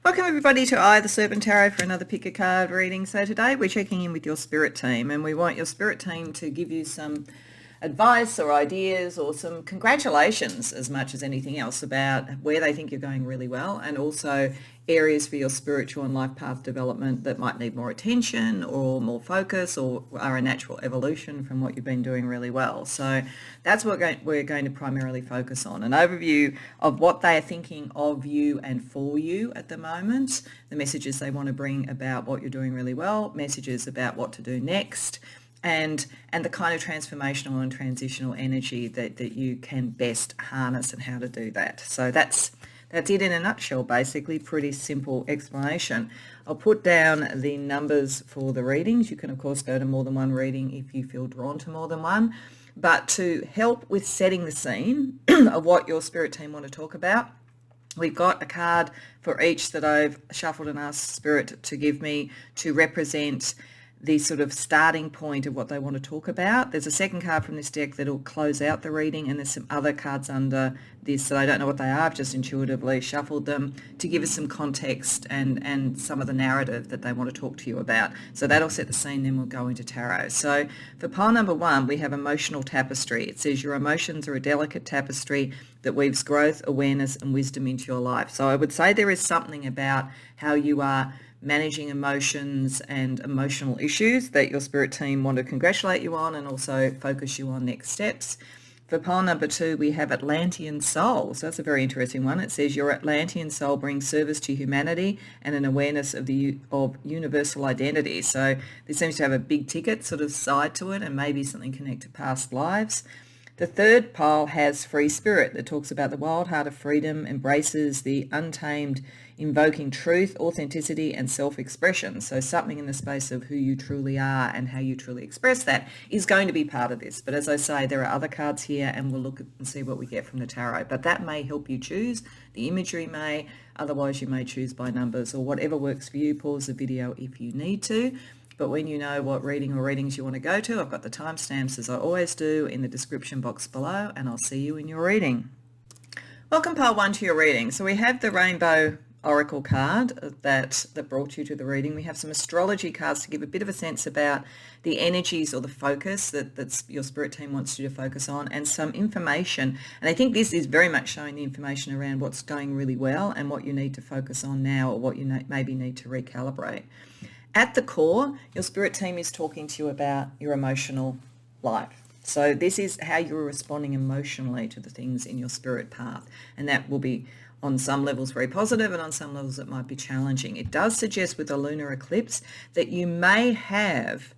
Welcome everybody to I, the Serpent Tarot, for another pick a card reading. So today we're checking in with your spirit team, and we want your spirit team to give you some advice or ideas or some congratulations as much as anything else about where they think you're going really well, and also areas for your spiritual and life path development that might need more attention or more focus or are a natural evolution from what you've been doing really well. So that's what we're going to primarily focus on. An overview of what they are thinking of you and for you at the moment, the messages they want to bring about what you're doing really well, messages about what to do next, and the kind of transformational and transitional energy that you can best harness and how to do that. So that's it in a nutshell, basically. Pretty simple explanation. I'll put down the numbers for the readings. You can, of course, go to more than one reading if you feel drawn to more than one. But to help with setting the scene of what your spirit team want to talk about, we've got a card for each that I've shuffled and asked Spirit to give me to represent the sort of starting point of what they want to talk about. There's a second card from this deck that will close out the reading, and there's some other cards under this that I don't know what they are. I've just intuitively shuffled them to give us some context and some of the narrative that they want to talk to you about. So that'll set the scene, then we'll go into tarot. So for pile number 1, we have emotional tapestry. It says your emotions are a delicate tapestry that weaves growth, awareness and wisdom into your life. So I would say there is something about how you are managing emotions and emotional issues that your spirit team want to congratulate you on and also focus you on next steps. For pile number 2, we have Atlantean soul. So that's a very interesting one. It says your Atlantean soul brings service to humanity and an awareness of universal identity. So this seems to have a big ticket sort of side to it, and maybe something connected to past lives. The third pile has free spirit that talks about the wild heart of freedom, embraces the untamed, invoking truth, authenticity and self-expression. So something in the space of who you truly are and how you truly express that is going to be part of this. But as I say, there are other cards here and we'll look and see what we get from the tarot. But that may help you choose. The imagery may, otherwise you may choose by numbers or whatever works for you. Pause the video if you need to. But when you know what reading or readings you want to go to, I've got the timestamps as I always do in the description box below, and I'll see you in your reading. Welcome pile 1 to your reading. So we have the Rainbow Oracle card that brought you to the reading. We have some astrology cards to give a bit of a sense about the energies or the focus that's your spirit team wants you to focus on, and some information. And I think this is very much showing the information around what's going really well and what you need to focus on now, or what you maybe need to recalibrate. At the core, your spirit team is talking to you about your emotional life. So this is how you're responding emotionally to the things in your spirit path. And that will be on some levels very positive, and on some levels it might be challenging. It does suggest with a lunar eclipse that you may have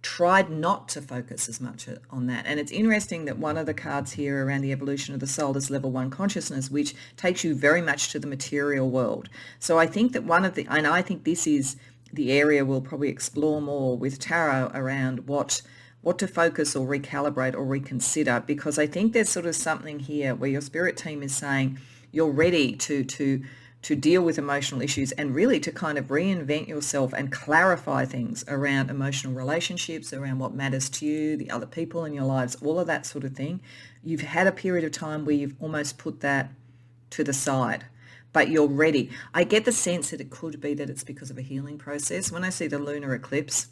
tried not to focus as much on that. And it's interesting that one of the cards here around the evolution of the soul is level 1 consciousness, which takes you very much to the material world. So I think that and I think this is the area we'll probably explore more with tarot around what to focus or recalibrate or reconsider, because I think there's sort of something here where your spirit team is saying you're ready to deal with emotional issues and really to kind of reinvent yourself and clarify things around emotional relationships, around what matters to you, the other people in your lives, all of that sort of thing. You've had a period of time where you've almost put that to the side, but you're ready. I get the sense that it could be that it's because of a healing process. When I see the lunar eclipse,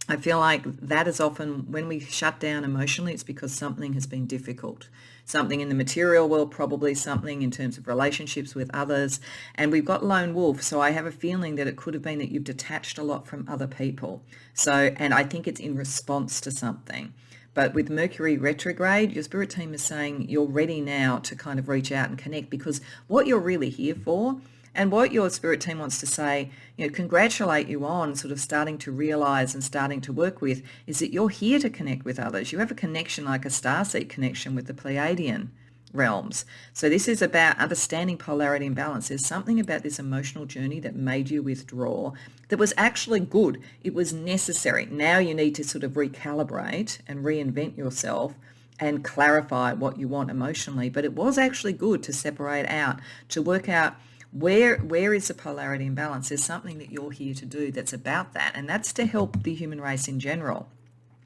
I feel like that is often when we shut down emotionally, it's because something has been difficult. Something in the material world, probably something in terms of relationships with others. And we've got lone wolf, so I have a feeling that it could have been that you've detached a lot from other people. And I think it's in response to something. But with Mercury retrograde, your spirit team is saying you're ready now to kind of reach out and connect, because what you're really here for, and what your spirit team wants to say, congratulate you on sort of starting to realize and starting to work with, is that you're here to connect with others. You have a connection like a starseed connection with the Pleiadian realms. So this is about understanding polarity and balance. There's something about this emotional journey that made you withdraw that was actually good. It was necessary. Now you need to sort of recalibrate and reinvent yourself and clarify what you want emotionally. But it was actually good to separate out, to work out where is the polarity and balance. There's something that you're here to do that's about that, and that's to help the human race in general.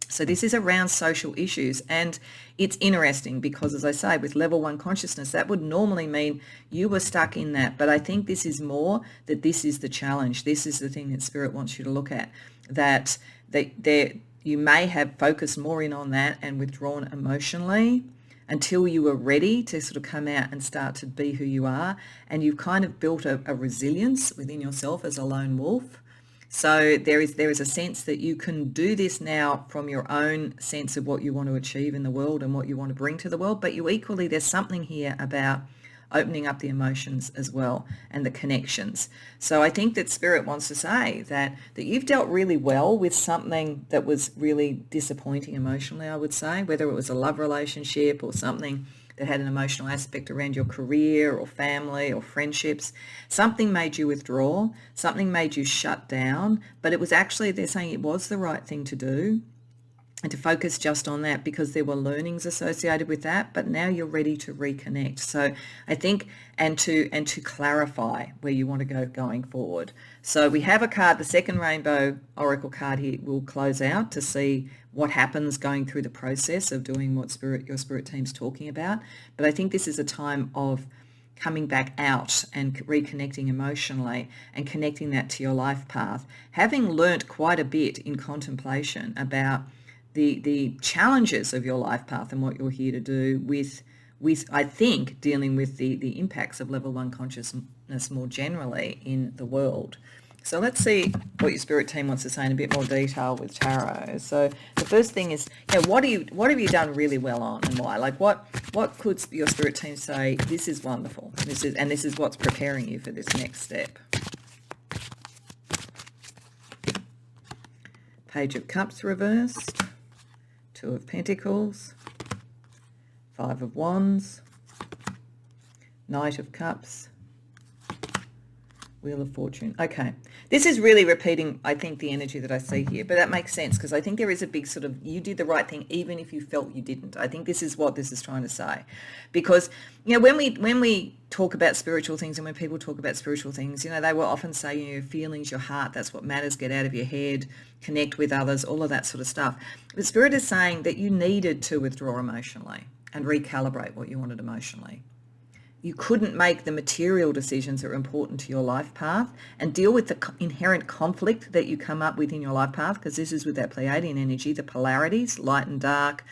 So this is around social issues, and it's interesting because, as I say, with level 1 consciousness, that would normally mean you were stuck in that. But I think this is more that this is the challenge. This is the thing that Spirit wants you to look at, that you may have focused more in on that and withdrawn emotionally until you were ready to sort of come out and start to be who you are. And you've kind of built a resilience within yourself as a lone wolf. So there is a sense that you can do this now from your own sense of what you want to achieve in the world and what you want to bring to the world. But you equally, there's something here about opening up the emotions as well and the connections. So I think that Spirit wants to say that you've dealt really well with something that was really disappointing emotionally, I would say, whether it was a love relationship or something that had an emotional aspect around your career or family or friendships. Something made you withdraw, something made you shut down, but it was actually, they're saying it was the right thing to do and to focus just on that because there were learnings associated with that, but now you're ready to reconnect. So I think, and to clarify where you want to go going forward. So we have a card, the second rainbow oracle card here will close out to see what happens going through the process of doing what your spirit team's talking about. But I think this is a time of coming back out and reconnecting emotionally and connecting that to your life path. Having learnt quite a bit in contemplation about the challenges of your life path and what you're here to do with I think, dealing with the impacts of level 1 consciousness more generally in the world. So let's see what your spirit team wants to say in a bit more detail with tarot. So the first thing is, what have you done really well on and why? Like what could your spirit team say, this is wonderful, this is what's preparing you for this next step. Page of Cups reversed, Two of Pentacles, Five of Wands, Knight of Cups, Wheel of Fortune. Okay, this is really repeating, I think, the energy that I see here, but that makes sense because I think there is a big sort of, you did the right thing even if you felt you didn't. I think this is what this is trying to say, because when we talk about spiritual things and when people talk about spiritual things, they will often say your feelings, your heart, that's what matters, get out of your head, connect with others, all of that sort of stuff. But Spirit is saying that you needed to withdraw emotionally and recalibrate what you wanted emotionally. You couldn't make the material decisions that are important to your life path and deal with the inherent conflict that you come up with in your life path, because this is with that Pleiadian energy, the polarities, light and dark,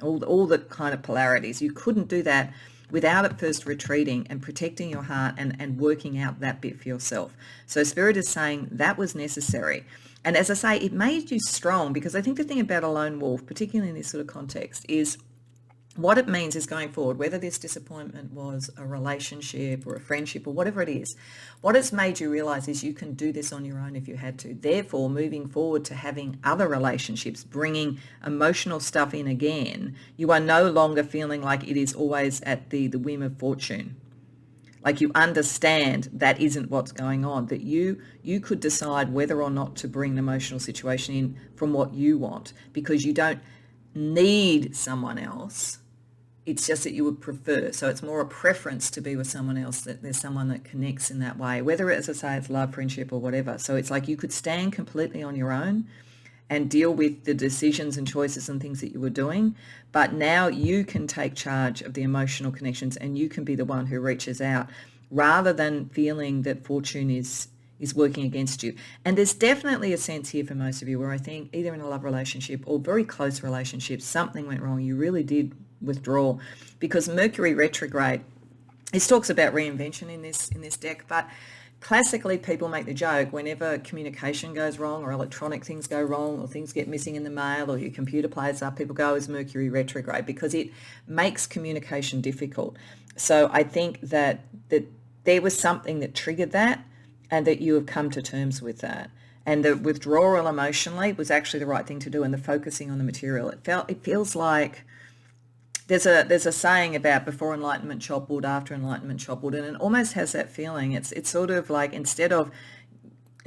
all the kind of polarities. You couldn't do that without at first retreating and protecting your heart and working out that bit for yourself. So Spirit is saying that was necessary. And as I say, it made you strong, because I think the thing about a lone wolf, particularly in this sort of context, is what it means is going forward, whether this disappointment was a relationship or a friendship or whatever it is, what it's made you realize is you can do this on your own if you had to. Therefore, moving forward to having other relationships, bringing emotional stuff in again, you are no longer feeling like it is always at the whim of fortune. Like you understand that isn't what's going on, that you could decide whether or not to bring an emotional situation in from what you want, because you don't need someone else. It's just that you would prefer. So it's more a preference to be with someone else, that there's someone that connects in that way, whether, as I say, it's love, friendship or whatever. So it's like you could stand completely on your own and deal with the decisions and choices and things that you were doing. But now you can take charge of the emotional connections and you can be the one who reaches out, rather than feeling that fortune is working against you. And there's definitely a sense here for most of you where I think either in a love relationship or very close relationship, something went wrong. You really did withdraw, because Mercury retrograde, this talks about reinvention in this deck, but classically people make the joke whenever communication goes wrong or electronic things go wrong or things get missing in the mail or your computer plays up, people go, is Mercury retrograde, because it makes communication difficult. So I think that there was something that triggered that, and that you have come to terms with that. And the withdrawal emotionally was actually the right thing to do, and the focusing on the material. It feels like there's a saying about before enlightenment chop wood, after enlightenment chop wood, and it almost has that feeling. It's sort of like instead of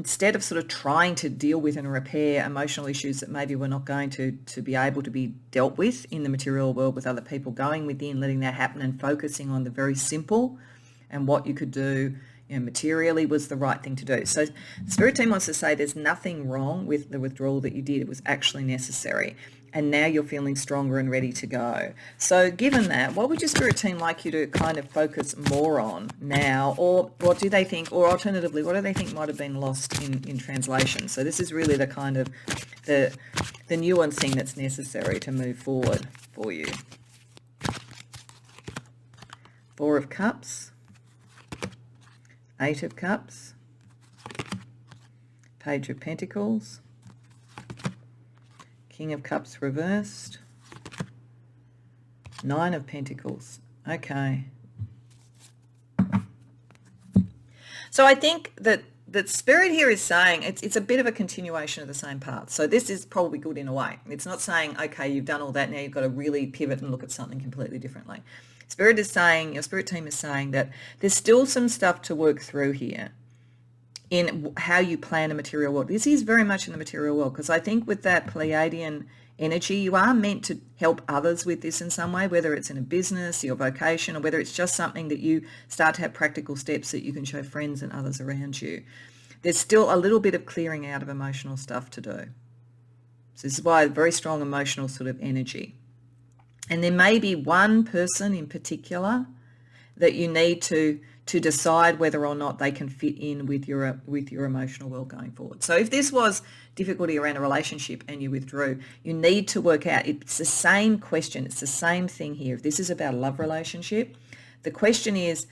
sort of trying to deal with and repair emotional issues that maybe we're not going to be able to be dealt with in the material world with other people, going within, letting that happen and focusing on the very simple and what you could do materially was the right thing to do. So the Spirit team wants to say there's nothing wrong with the withdrawal that you did. It was actually necessary. and now you're feeling stronger and ready to go. So given that, what would your spirit team like you to kind of focus more on now? Or what do they think, or alternatively, what do they think might have been lost in translation? So this is really the kind of the nuancing that's necessary to move forward for you. Four of Cups, Eight of Cups, Page of Pentacles, King of Cups reversed, Nine of Pentacles. Okay. So I think that Spirit here is saying it's a bit of a continuation of the same path. So this is probably good in a way. It's not saying, okay, you've done all that, now you've got to really pivot and look at something completely differently. Spirit is saying, your spirit team is saying that there's still some stuff to work through here in how you plan a material world. This is very much in the material world, because I think with that Pleiadian energy, you are meant to help others with this in some way, whether it's in a business, your vocation, or whether it's just something that you start to have practical steps that you can show friends and others around you. There's still a little bit of clearing out of emotional stuff to do. So this is why a very strong emotional sort of energy. And there may be one person in particular that you need to decide whether or not they can fit in with your emotional world going forward. So if this was difficulty around a relationship and you withdrew, you need to work out, it's the same question, it's the same thing here. If this is about a love relationship, the question is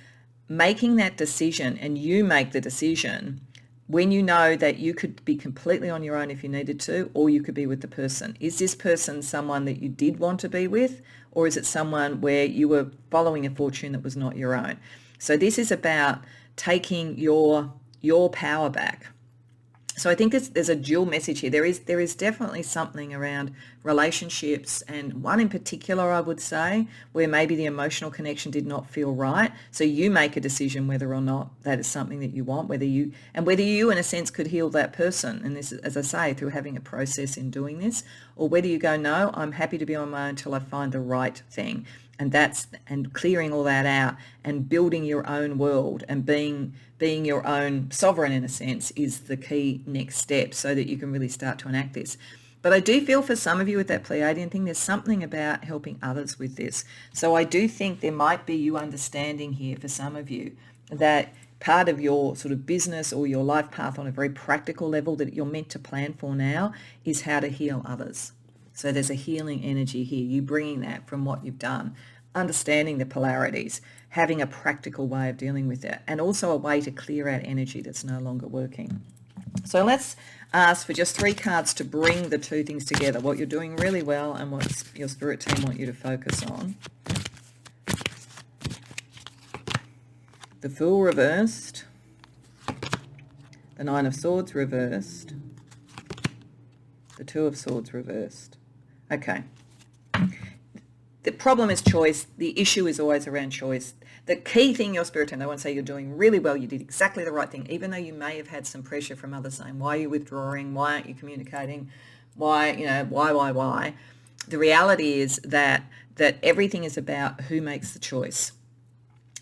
making that decision, and you make the decision when you know that you could be completely on your own if you needed to, or you could be with the person. Is this person someone that you did want to be with, or is it someone where you were following a fortune that was not your own? So this is about taking your power back. So I think there's a dual message here. There is definitely something around relationships, and one in particular I would say where maybe the emotional connection did not feel right. So you make a decision whether or not that is something that you want, whether you in a sense could heal that person. And this is, as I say, through having a process in doing this, or whether you go, no, I'm happy to be on my own until I find the right thing. And clearing all that out and building your own world and being your own sovereign in a sense is the key next step, so that you can really start to enact this. But I do feel for some of you with that Pleiadian thing, there's something about helping others with this. So I do think there might be you understanding here for some of you that part of your sort of business or your life path on a very practical level that you're meant to plan for now is how to heal others. So there's a healing energy here, you bringing that from what you've done, understanding the polarities, having a practical way of dealing with it, and also a way to clear out energy that's no longer working. So let's ask for just 3 cards to bring the two things together, what you're doing really well and what your spirit team want you to focus on. The Fool reversed, the Nine of Swords reversed, the Two of Swords reversed. Okay. The problem is choice. The issue is always around choice. The key thing, your spirit team, they want to say you're doing really well. You did exactly the right thing, even though you may have had some pressure from others saying, why are you withdrawing? Why aren't you communicating? Why? The reality is that everything is about who makes the choice.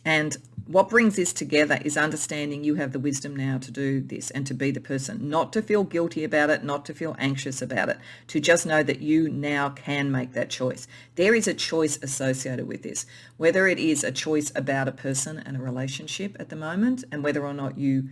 And what brings this together is understanding you have the wisdom now to do this and to be the person, not to feel guilty about it, not to feel anxious about it, to just know that you now can make that choice. There is a choice associated with this, whether it is a choice about a person and a relationship at the moment, and whether or not you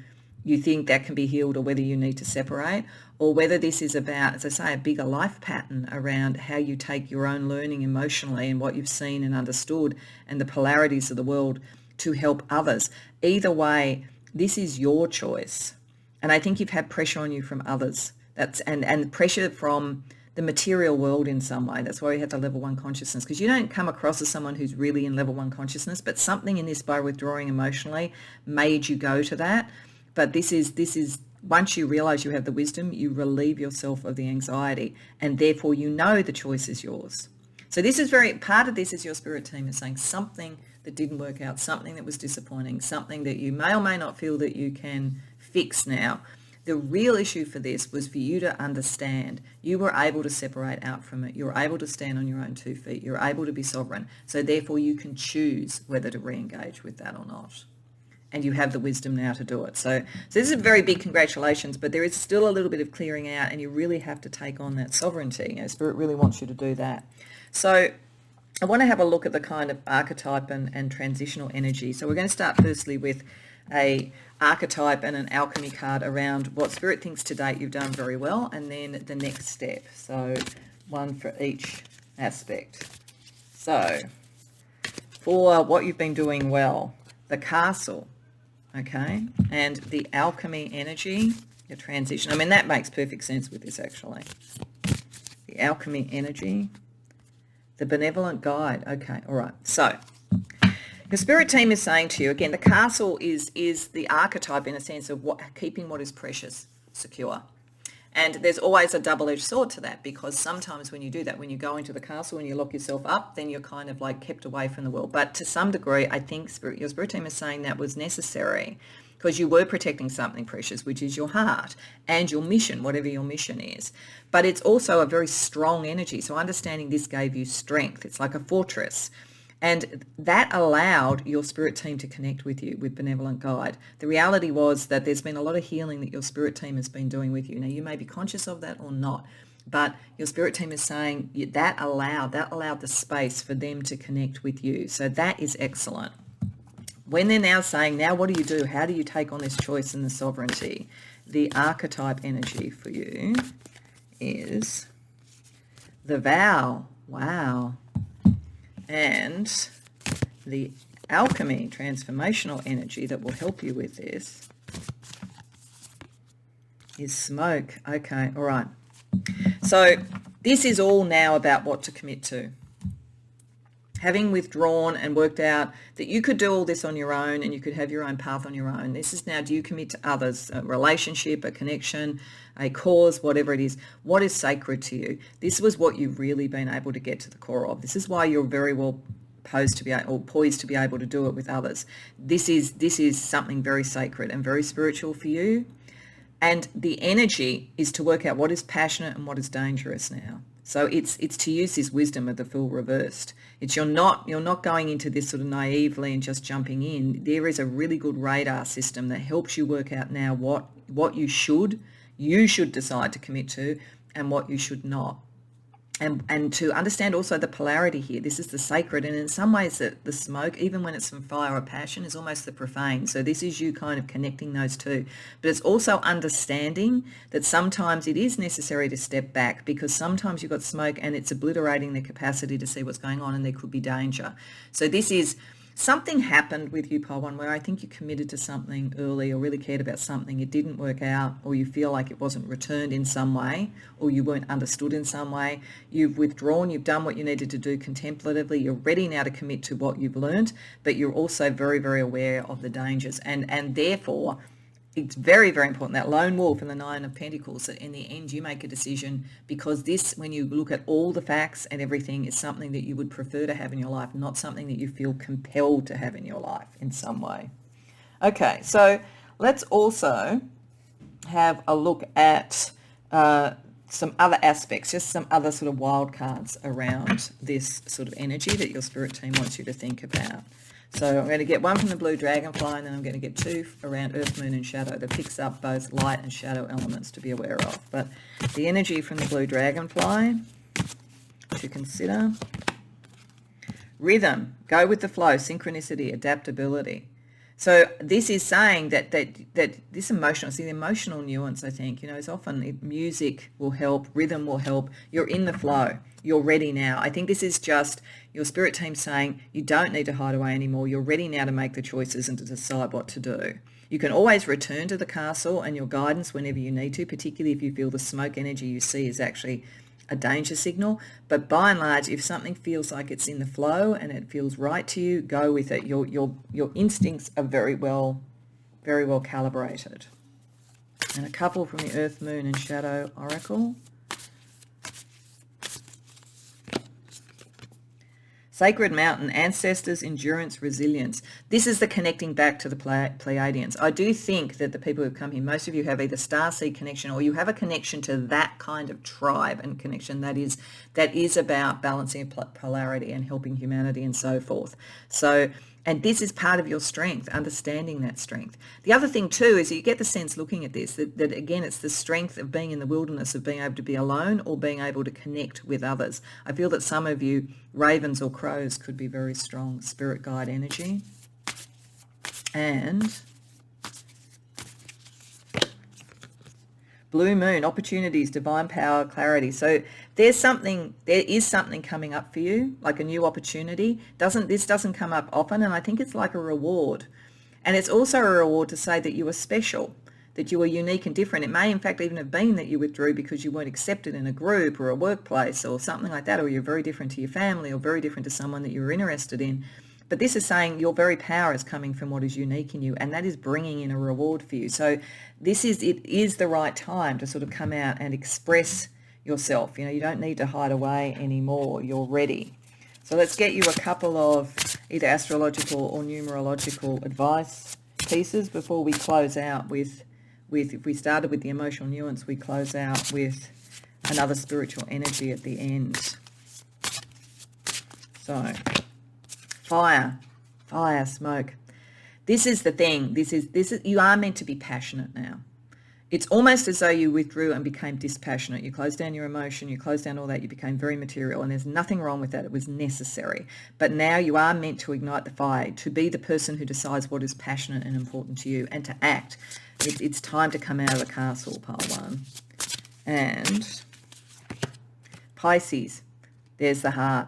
think that can be healed, or whether you need to separate, or whether this is about, as I say, a bigger life pattern around how you take your own learning emotionally and what you've seen and understood and the polarities of the world to help others. Either way, this is your choice. And I think you've had pressure on you from others. And pressure from the material world in some way. That's why we have the level 1 consciousness, because you don't come across as someone who's really in level 1 consciousness, but something in this, by withdrawing emotionally, made you go to that. But this is once you realize you have the wisdom, you relieve yourself of the anxiety, and therefore you know the choice is yours. So this is part of this is your spirit team is saying something that didn't work out, something that was disappointing, something that you may or may not feel that you can fix now. The real issue for this was for you to understand you were able to separate out from it. You're able to stand on your own 2 feet. You're able to be sovereign. So therefore you can choose whether to re-engage with that or not. and you have the wisdom now to do it. So this is a very big congratulations, but there is still a little bit of clearing out, and you really have to take on that sovereignty. You know, Spirit really wants you to do that. So I want to have a look at the kind of archetype and transitional energy. So we're going to start firstly with a archetype and an alchemy card around what Spirit thinks to date you've done very well, and then the next step. So one for each aspect. So for what you've been doing well, the castle, okay, and the alchemy energy, your transition. I mean, that makes perfect sense with this, actually. The alchemy energy, the benevolent guide. Okay, all right. So the Spirit team is saying to you, again, the castle is the archetype in a sense of keeping what is precious secure. And there's always a double-edged sword to that, because sometimes when you do that, when you go into the castle and you lock yourself up, then you're kind of like kept away from the world. But to some degree, I think your Spirit team is saying that was necessary because you were protecting something precious, which is your heart and your mission, whatever your mission is. But it's also a very strong energy. So understanding this gave you strength. It's like a fortress. And that allowed your Spirit team to connect with you with benevolent guide. The reality was that there's been a lot of healing that your Spirit team has been doing with you. Now, you may be conscious of that or not, but your Spirit team is saying that allowed the space for them to connect with you. So that is excellent. When they're now saying, now what do you do? How do you take on this choice and the sovereignty? The archetype energy for you is the vow. Wow. And the alchemy, transformational energy that will help you with this is smoke. Okay, all right. So this is all now about what to commit to. Having withdrawn and worked out that you could do all this on your own and you could have your own path on your own, this is now, do you commit to others, a relationship, a connection, a cause, whatever it is? What is sacred to you? This was what you've really been able to get to the core of. This is why you're very well poised to be able to do it with others. This is something very sacred and very spiritual for you. And the energy is to work out what is passionate and what is dangerous now. So it's to use this wisdom of the Fool reversed. It's you're not going into this sort of naively and just jumping in. There is a really good radar system that helps you work out now what you should decide to commit to and what you should not. And to understand also the polarity here. This is the sacred, and in some ways the smoke, even when it's from fire or passion, is almost the profane. So this is you kind of connecting those two. But it's also understanding that sometimes it is necessary to step back, because sometimes you've got smoke and it's obliterating the capacity to see what's going on, and there could be danger. So this is something happened with you, Pole One, where I think you committed to something early or really cared about something. It didn't work out, or you feel like it wasn't returned in some way, or you weren't understood in some way. You've withdrawn, you've done what you needed to do contemplatively. You're ready now to commit to what you've learned, but you're also very, very aware of the dangers. And therefore, it's very, very important, that lone wolf and the Nine of Pentacles, that in the end you make a decision, because this, when you look at all the facts and everything, is something that you would prefer to have in your life, not something that you feel compelled to have in your life in some way. Okay, so let's also have a look at some other aspects, just some other sort of wild cards around this sort of energy that your Spirit team wants you to think about. So I'm going to get one from the blue dragonfly, and then I'm going to get two around earth, moon and shadow that picks up both light and shadow elements to be aware of. But the energy from the blue dragonfly to consider: rhythm, go with the flow, synchronicity, adaptability. So this is saying that this emotional, see the emotional nuance, I think, is often music will help, rhythm will help. You're in the flow. You're ready now. I think this is just your Spirit team saying you don't need to hide away anymore. You're ready now to make the choices and to decide what to do. You can always return to the castle and your guidance whenever you need to, particularly if you feel the smoke energy you see is actually a danger signal. But by and large, if something feels like it's in the flow and it feels right to you, go with it. Your instincts are very well calibrated. And a couple from the Earth, Moon and Shadow Oracle. Sacred Mountain, Ancestors, Endurance, Resilience. This is the connecting back to the Pleiadians. I do think that the people who've come here, most of you have either starseed connection, or you have a connection to that kind of tribe and connection that is about balancing polarity and helping humanity and so forth. So And this is part of your strength, understanding that strength. The other thing too is you get the sense looking at this that again, it's the strength of being in the wilderness, of being able to be alone or being able to connect with others. I feel that some of you, ravens or crows, could be very strong spirit guide energy. And blue moon, opportunities, divine power, clarity. So there is something coming up for you, like a new opportunity. This doesn't come up often, and I think it's like a reward. And it's also a reward to say that you are special, that you are unique and different. It may in fact even have been that you withdrew because you weren't accepted in a group or a workplace or something like that, or you're very different to your family or very different to someone that you were interested in. But this is saying your very power is coming from what is unique in you, and that is bringing in a reward for you. So it is the right time to sort of come out and express yourself. You don't need to hide away anymore. You're ready. So let's get you a couple of either astrological or numerological advice pieces before we close out with if we started with the emotional nuance, we close out with another spiritual energy at the end. So fire, smoke. This is the thing. This is you are meant to be passionate now. It's almost as though you withdrew and became dispassionate. You closed down your emotion, you closed down all that, you became very material, and there's nothing wrong with that. It was necessary. But now you are meant to ignite the fire, to be the person who decides what is passionate and important to you, and to act. It's time to come out of the castle, pile one. And Pisces, there's the heart.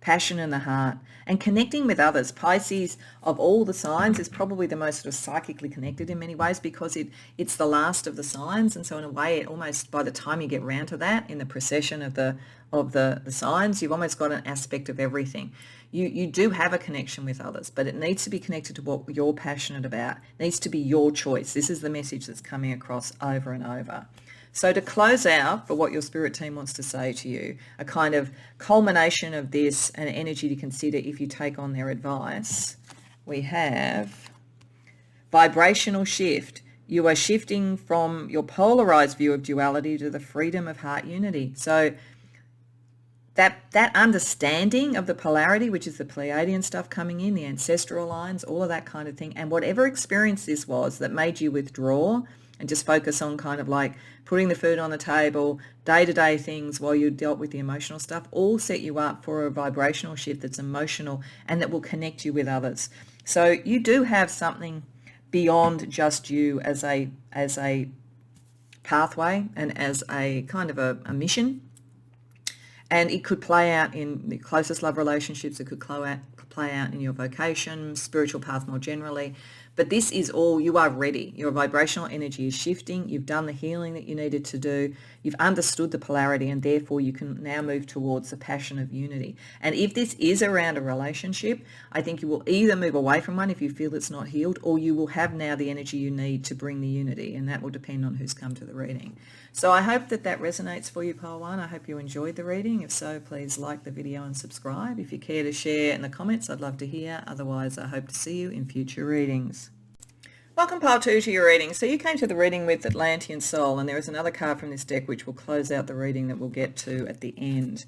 Passion in the heart. And connecting with others. Pisces, of all the signs, is probably the most sort of psychically connected in many ways because it's the last of the signs. And so in a way, it almost, by the time you get round to that, in the procession of the signs, you've almost got an aspect of everything. You do have a connection with others, but it needs to be connected to what you're passionate about. It needs to be your choice. This is the message that's coming across over and over. So to close out for what your spirit team wants to say to you, a kind of culmination of this and energy to consider if you take on their advice, we have vibrational shift. You are shifting from your polarized view of duality to the freedom of heart unity. So that understanding of the polarity, which is the Pleiadian stuff coming in, the ancestral lines, all of that kind of thing, and whatever experience this was that made you withdraw and just focus on kind of like putting the food on the table, day-to-day things while you dealt with the emotional stuff, all set you up for a vibrational shift that's emotional and that will connect you with others. So you do have something beyond just you as a pathway and as a kind of a mission. And it could play out in the closest love relationships. It could play out in your vocation, spiritual path more generally. But this is all, you are ready. Your vibrational energy is shifting. You've done the healing that you needed to do. You've understood the polarity, and therefore you can now move towards the passion of unity. And if this is around a relationship, I think you will either move away from one if you feel it's not healed, or you will have now the energy you need to bring the unity, and that will depend on who's come to the reading. So I hope that resonates for you, pile one. I hope you enjoyed the reading. If so, please like the video and subscribe. If you care to share in the comments, I'd love to hear. Otherwise, I hope to see you in future readings. Welcome, pile two, to your reading. So you came to the reading with Atlantean Soul, and there is another card from this deck which will close out the reading that we'll get to at the end.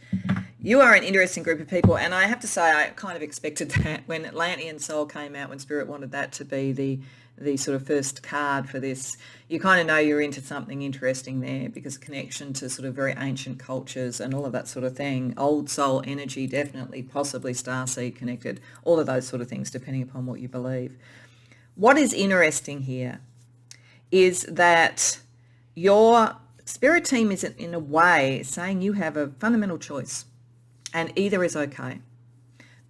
You are an interesting group of people, and I have to say I kind of expected that when Atlantean Soul came out, when Spirit wanted that to be the sort of first card for this. You kind of know you're into something interesting there because connection to sort of very ancient cultures and all of that sort of thing. Old soul energy, definitely, possibly starseed connected, all of those sort of things depending upon what you believe. What is interesting here is that your spirit team is in a way saying you have a fundamental choice, and either is okay.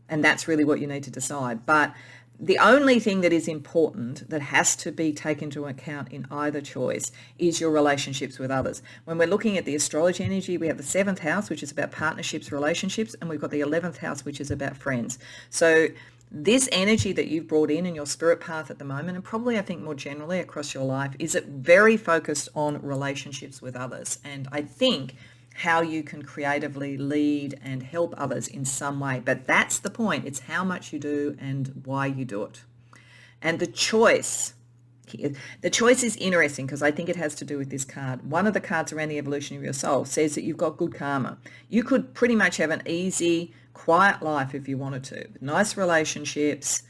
And that's really what you need to decide. But the only thing that is important that has to be taken into account in either choice is your relationships with others. When we're looking at the astrology energy, we have the 7th house, which is about partnerships, relationships, and we've got the 11th house, which is about friends. So this energy that you've brought in your spirit path at the moment, and probably I think more generally across your life, is very focused on relationships with others. And I think how you can creatively lead and help others in some way. But that's the point. It's how much you do and why you do it. And the choice The choice is interesting because I think it has to do with this card. One of the cards around the evolution of your soul says that you've got good karma. You could pretty much have an easy, quiet life if you wanted to. Nice relationships,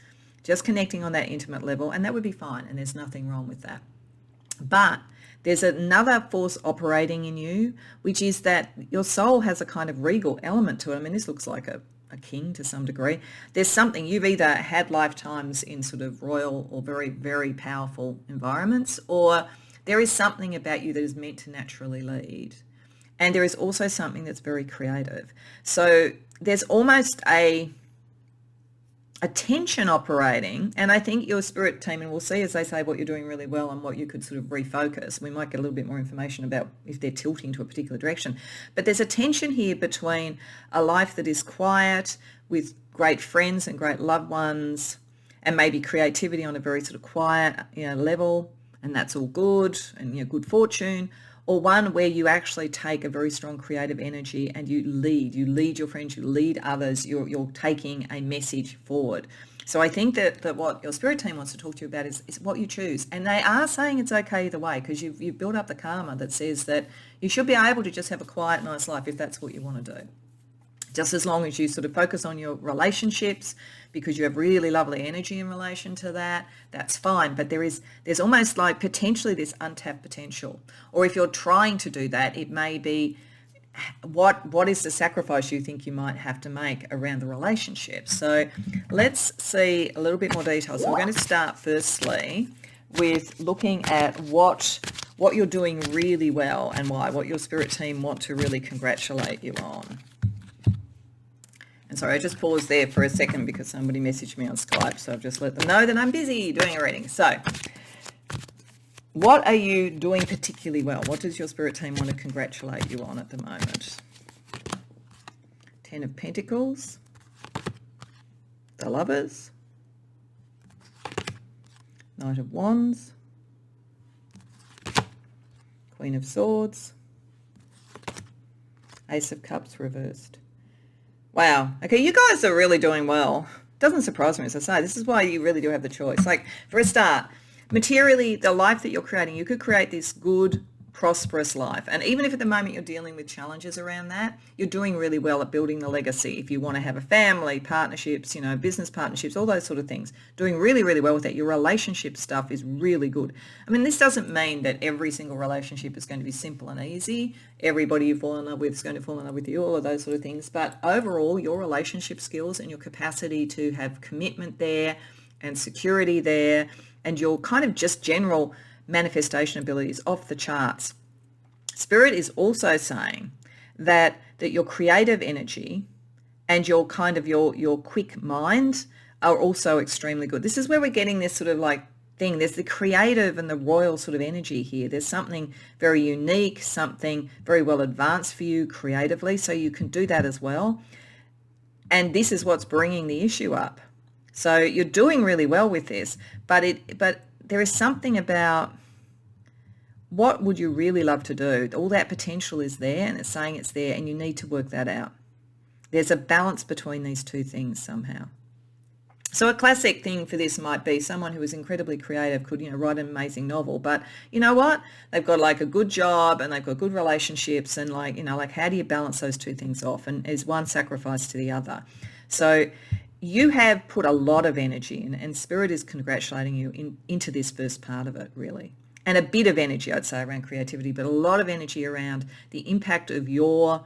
just connecting on that intimate level, and that would be fine, and there's nothing wrong with that. But there's another force operating in you, which is that your soul has a kind of regal element to it. I mean, this looks like a king to some degree. There's something, you've either had lifetimes in sort of royal or very, very powerful environments, or there is something about you that is meant to naturally lead. And there is also something that's very creative. So there's almost a tension operating, and I think your spirit team, and we'll see as they say what you're doing really well and what you could sort of refocus. We might get a little bit more information about if they're tilting to a particular direction. But there's a tension here between a life that is quiet with great friends and great loved ones, and maybe creativity on a very sort of quiet, level, and that's all good, and good fortune, or one where you actually take a very strong creative energy and you lead your friends, you lead others, you're taking a message forward. So I think that what your spirit team wants to talk to you about is what you choose. And they are saying it's okay either way, because you've built up the karma that says that you should be able to just have a quiet, nice life if that's what you want to do. Just as long as you sort of focus on your relationships, because you have really lovely energy in relation to that, that's fine. But there's almost like potentially this untapped potential. Or if you're trying to do that, it may be what is the sacrifice you think you might have to make around the relationship. So let's see a little bit more detail. So we're going to start firstly with looking at what you're doing really well and why, what your spirit team want to really congratulate you on. And sorry, I just paused there for a second because somebody messaged me on Skype, so I've just let them know that I'm busy doing a reading. So what are you doing particularly well? What does your spirit team want to congratulate you on at the moment? 10 of Pentacles, the Lovers, Knight of Wands, Queen of Swords, Ace of Cups reversed. Wow. Okay, you guys are really doing well. Doesn't surprise me, as I say. This is why you really do have the choice. Like, for a start, materially, the life that you're creating, you could create this good, prosperous life. And even if at the moment you're dealing with challenges around that, you're doing really well at building the legacy. If you want to have a family, partnerships, business partnerships, all those sort of things, doing really, really well with that. Your relationship stuff is really good. I mean, this doesn't mean that every single relationship is going to be simple and easy. Everybody you fall in love with is going to fall in love with you, all of those sort of things. But overall, your relationship skills and your capacity to have commitment there and security there, and your kind of just general manifestation abilities off the charts. Spirit is also saying that your creative energy and your kind of your quick mind are also extremely good. This is where we're getting this sort of like thing. There's the creative and the royal sort of energy here. There's something very unique, something very well advanced for you creatively, so you can do that as well. And this is what's bringing the issue up. So you're doing really well with this, but there is something about what would you really love to do? All that potential is there, and it's saying it's there, and you need to work that out. There's a balance between these two things somehow. So a classic thing for this might be someone who is incredibly creative could, write an amazing novel, but you know what? They've got like a good job and they've got good relationships, and like how do you balance those two things off? And is one sacrifice to the other? So you have put a lot of energy in, and Spirit is congratulating you into this first part of it, really. And a bit of energy, I'd say, around creativity, but a lot of energy around the impact of your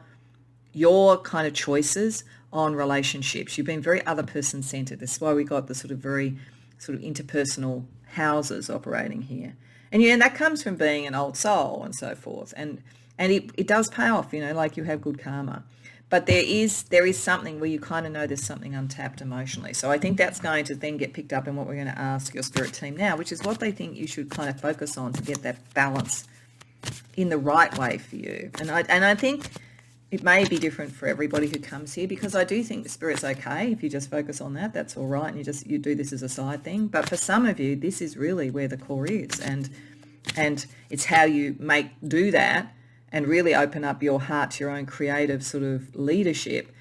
kind of choices on relationships. You've been very other person centered. That's why we got the sort of very sort of interpersonal houses operating here. And that comes from being an old soul and so forth. And it does pay off, like you have good karma. But there is something where you kind of know there's something untapped emotionally. So I think that's going to then get picked up in what we're going to ask your spirit team now, which is what they think you should kind of focus on to get that balance in the right way for you. And I think it may be different for everybody who comes here, because I do think the spirit's okay if you just focus on that. That's all right, and you do this as a side thing. But for some of you, this is really where the core is, and it's how you do that and really open up your heart to your own creative sort of leadership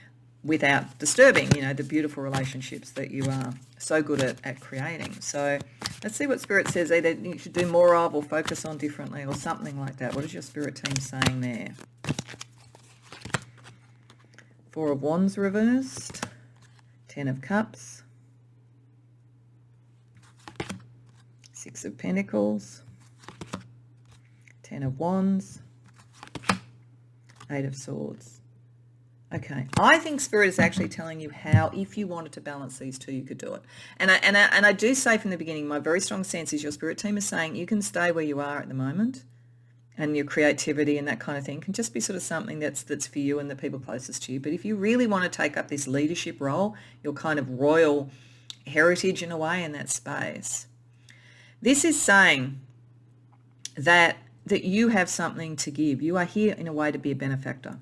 without disturbing, the beautiful relationships that you are so good at creating. So let's see what Spirit says either you should do more of or focus on differently or something like that. What is your Spirit team saying there? Four of Wands reversed, 10 of Cups, 6 of Pentacles, 10 of Wands, 8 of Swords. Okay, I think Spirit is actually telling you how, if you wanted to balance these two, you could do it. And I do say from the beginning, my very strong sense is your Spirit team is saying you can stay where you are at the moment, and your creativity and that kind of thing can just be sort of something that's for you and the people closest to you. But if you really want to take up this leadership role, your kind of royal heritage in a way in that space, this is saying that you have something to give. You are here in a way to be a benefactor.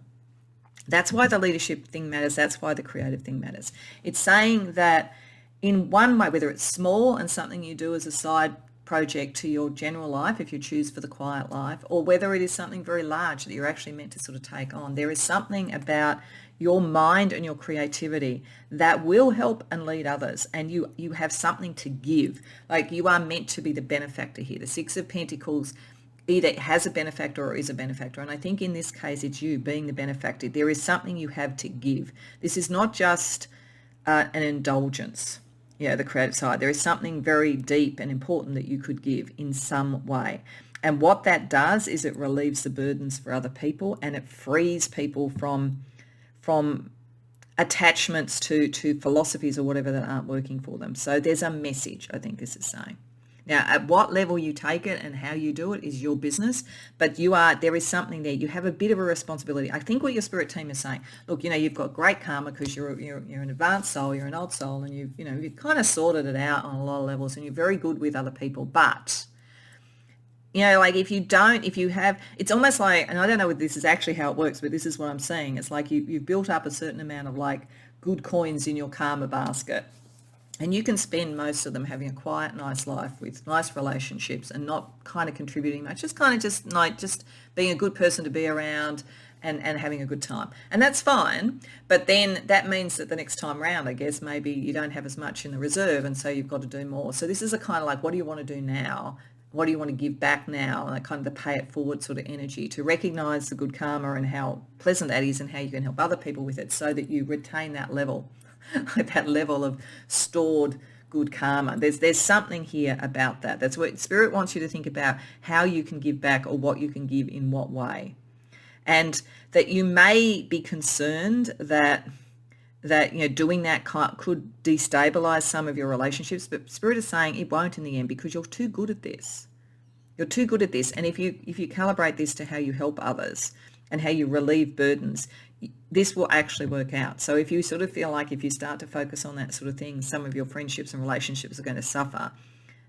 That's why the leadership thing matters. That's why the creative thing matters. It's saying that in one way, whether it's small and something you do as a side project to your general life, if you choose for the quiet life, or whether it is something very large that you're actually meant to sort of take on, there is something about your mind and your creativity that will help and lead others, and you have something to give. Like, you are meant to be the benefactor here. The Six of Pentacles either has a benefactor or is a benefactor. And I think in this case, it's you being the benefactor. There is something you have to give. This is not just an indulgence, the creative side. There is something very deep and important that you could give in some way. And what that does is it relieves the burdens for other people, and it frees people from attachments to philosophies or whatever that aren't working for them. So there's a message, I think this is saying. Now, at what level you take it and how you do it is your business, but there is something there. You have a bit of a responsibility. I think what your Spirit team is saying, look, you've got great karma because you're an advanced soul, you're an old soul, and you've kind of sorted it out on a lot of levels, and you're very good with other people. But, like if you have, it's almost like, and I don't know if this is actually how it works, but this is what I'm saying. It's like you've built up a certain amount of like good coins in your karma basket. And you can spend most of them having a quiet, nice life with nice relationships and not kind of contributing much, just being a good person to be around and having a good time. And that's fine. But then that means that the next time round, I guess, maybe you don't have as much in the reserve, and so you've got to do more. So this is a kind of like, what do you want to do now? What do you want to give back now? And that kind of the pay it forward sort of energy to recognize the good karma and how pleasant that is and how you can help other people with it so that you retain that level. That level of stored good karma. There's something here about that. That's what Spirit wants you to think about, how you can give back or what you can give in what way. And that you may be concerned that doing that could destabilize some of your relationships, but Spirit is saying it won't in the end because you're too good at this. You're too good at this. And if you calibrate this to how you help others and how you relieve burdens, this will actually work out. So if you sort of feel like if you start to focus on that sort of thing, some of your friendships and relationships are going to suffer,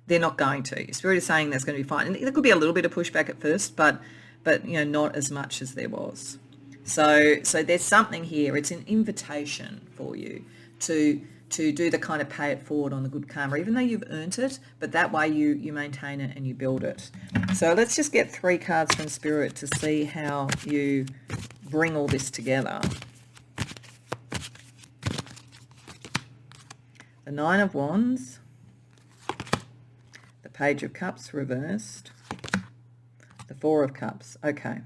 they're not going to. Your Spirit is saying that's going to be fine. And there could be a little bit of pushback at first, but not as much as there was. So there's something here. It's an invitation for you to do the kind of pay it forward on the good karma, even though you've earned it, but that way you maintain it and you build it. So let's just get 3 cards from Spirit to see how you bring all this together. The 9 of Wands, the Page of Cups reversed, the 4 of Cups. Okay.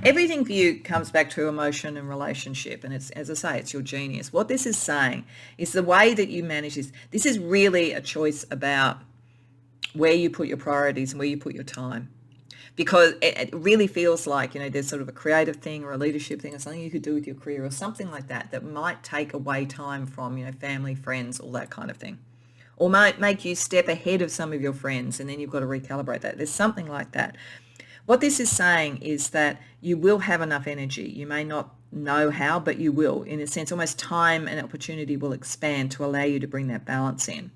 Everything for you comes back to emotion and relationship, and it's, as I say, it's your genius. What this is saying is the way that you manage this. This is really a choice about where you put your priorities and where you put your time. Because it really feels like, there's sort of a creative thing or a leadership thing or something you could do with your career or something like that might take away time from, family, friends, all that kind of thing. Or might make you step ahead of some of your friends, and then you've got to recalibrate that. There's something like that. What this is saying is that you will have enough energy. You may not know how, but you will. In a sense, almost time and opportunity will expand to allow you to bring that balance in.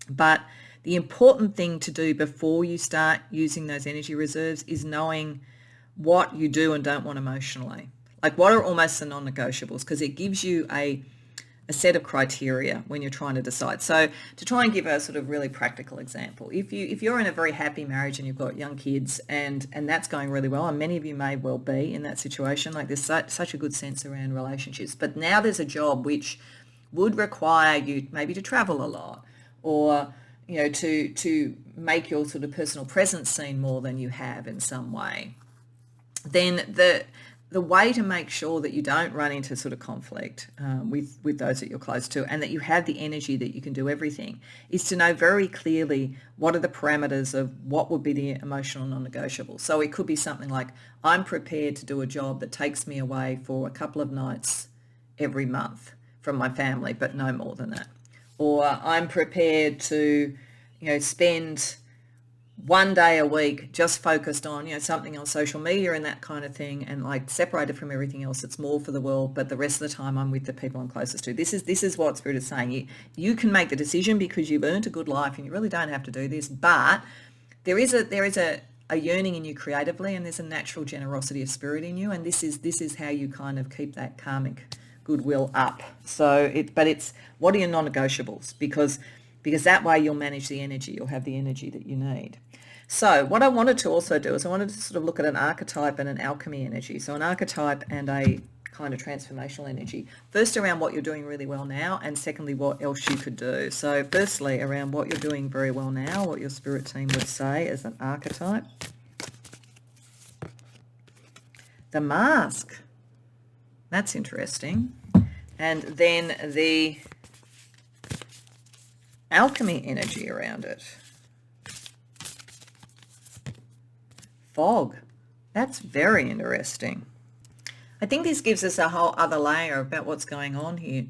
But the important thing to do before you start using those energy reserves is knowing what you do and don't want emotionally. Like, what are almost the non-negotiables, because it gives you a set of criteria when you're trying to decide. So to try and give a sort of really practical example, if you're in a very happy marriage and you've got young kids and that's going really well, and many of you may well be in that situation, like there's such a good sense around relationships, but now there's a job which would require you maybe to travel a lot, or to make your sort of personal presence seen more than you have in some way, then the way to make sure that you don't run into sort of conflict with those that you're close to, and that you have the energy that you can do everything, is to know very clearly what are the parameters of what would be the emotional non-negotiable. So it could be something like, I'm prepared to do a job that takes me away for a couple of nights every month from my family, but no more than that. Or I'm prepared to, spend one day a week just focused on, something on social media and that kind of thing, and like separated from everything else. It's more for the world, but the rest of the time I'm with the people I'm closest to. This is what Spirit is saying. You can make the decision because you've earned a good life and you really don't have to do this, but there is a yearning in you creatively, and there's a natural generosity of spirit in you, and this is how you kind of keep that karmic goodwill up. So it's what are your non-negotiables, because that way you'll manage the energy, you'll have the energy that you need. So what I wanted to also do is I wanted to sort of look at an archetype and an alchemy energy. So an archetype and a kind of transformational energy. First, around what you're doing really well now, and secondly, what else you could do. So firstly, around what you're doing very well now, what your spirit team would say as an archetype. The mask. That's interesting. And then the alchemy energy around it. Fog. That's very interesting. I think this gives us a whole other layer about what's going on here,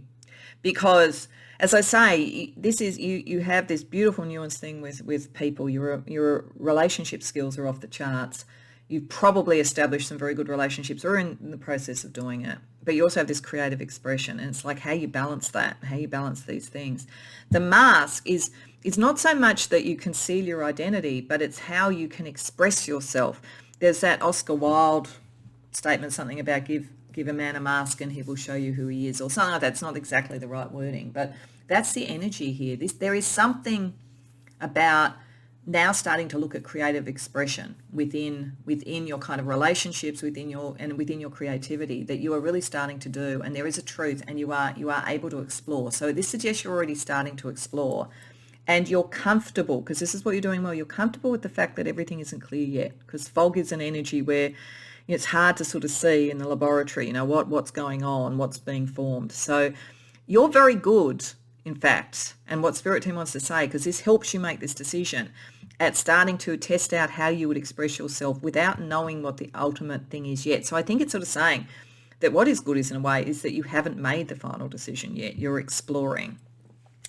because as I say, this is you have this beautiful nuanced thing with people. Your relationship skills are off the charts. You've probably established some very good relationships, or in the process of doing it. But you also have this creative expression, and it's like how you balance that, how you balance these things. The mask is not so much that you conceal your identity, but it's how you can express yourself. There's that Oscar Wilde statement, something about give a man a mask and he will show you who he is, or something like that. It's not exactly the right wording, but that's the energy here. There is something about now starting to look at creative expression within your kind of relationships, within your creativity, that you are really starting to do, and there is a truth, and you are able to explore. So this suggests you're already starting to explore, and you're comfortable, because this is what you're doing well. You're comfortable with the fact that everything isn't clear yet, because fog is an energy where it's hard to sort of see in the laboratory, what's going on, what's being formed. So you're very good, in fact, and what Spirit Team wants to say, because this helps you make this decision, at starting to test out how you would express yourself without knowing what the ultimate thing is yet. So I think it's sort of saying that what is good is, in a way, is that you haven't made the final decision yet. You're exploring.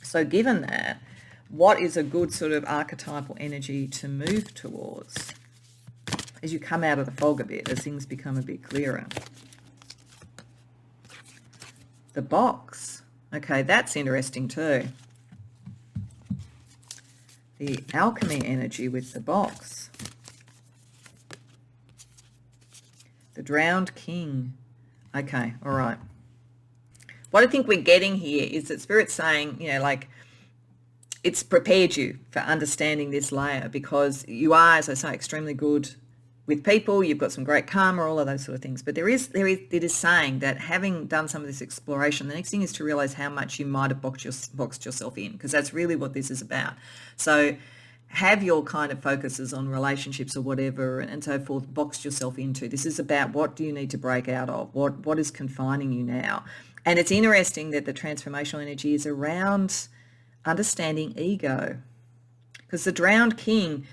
So given that, what is a good sort of archetypal energy to move towards as you come out of the fog a bit, as things become a bit clearer? The box. Okay, that's interesting too. The alchemy energy with the box. The drowned king. Okay, all right. What I think we're getting here is that Spirit's saying, it's prepared you for understanding this layer, because you are, as I say, extremely good with people. You've got some great karma, all of those sort of things. But it is saying that having done some of this exploration, the next thing is to realize how much you might have boxed yourself in, because that's really what this is about. So have your kind of focuses on relationships or whatever and so forth boxed yourself into. This is about what do you need to break out of? What is confining you now? And it's interesting that the transformational energy is around understanding ego, because the drowned king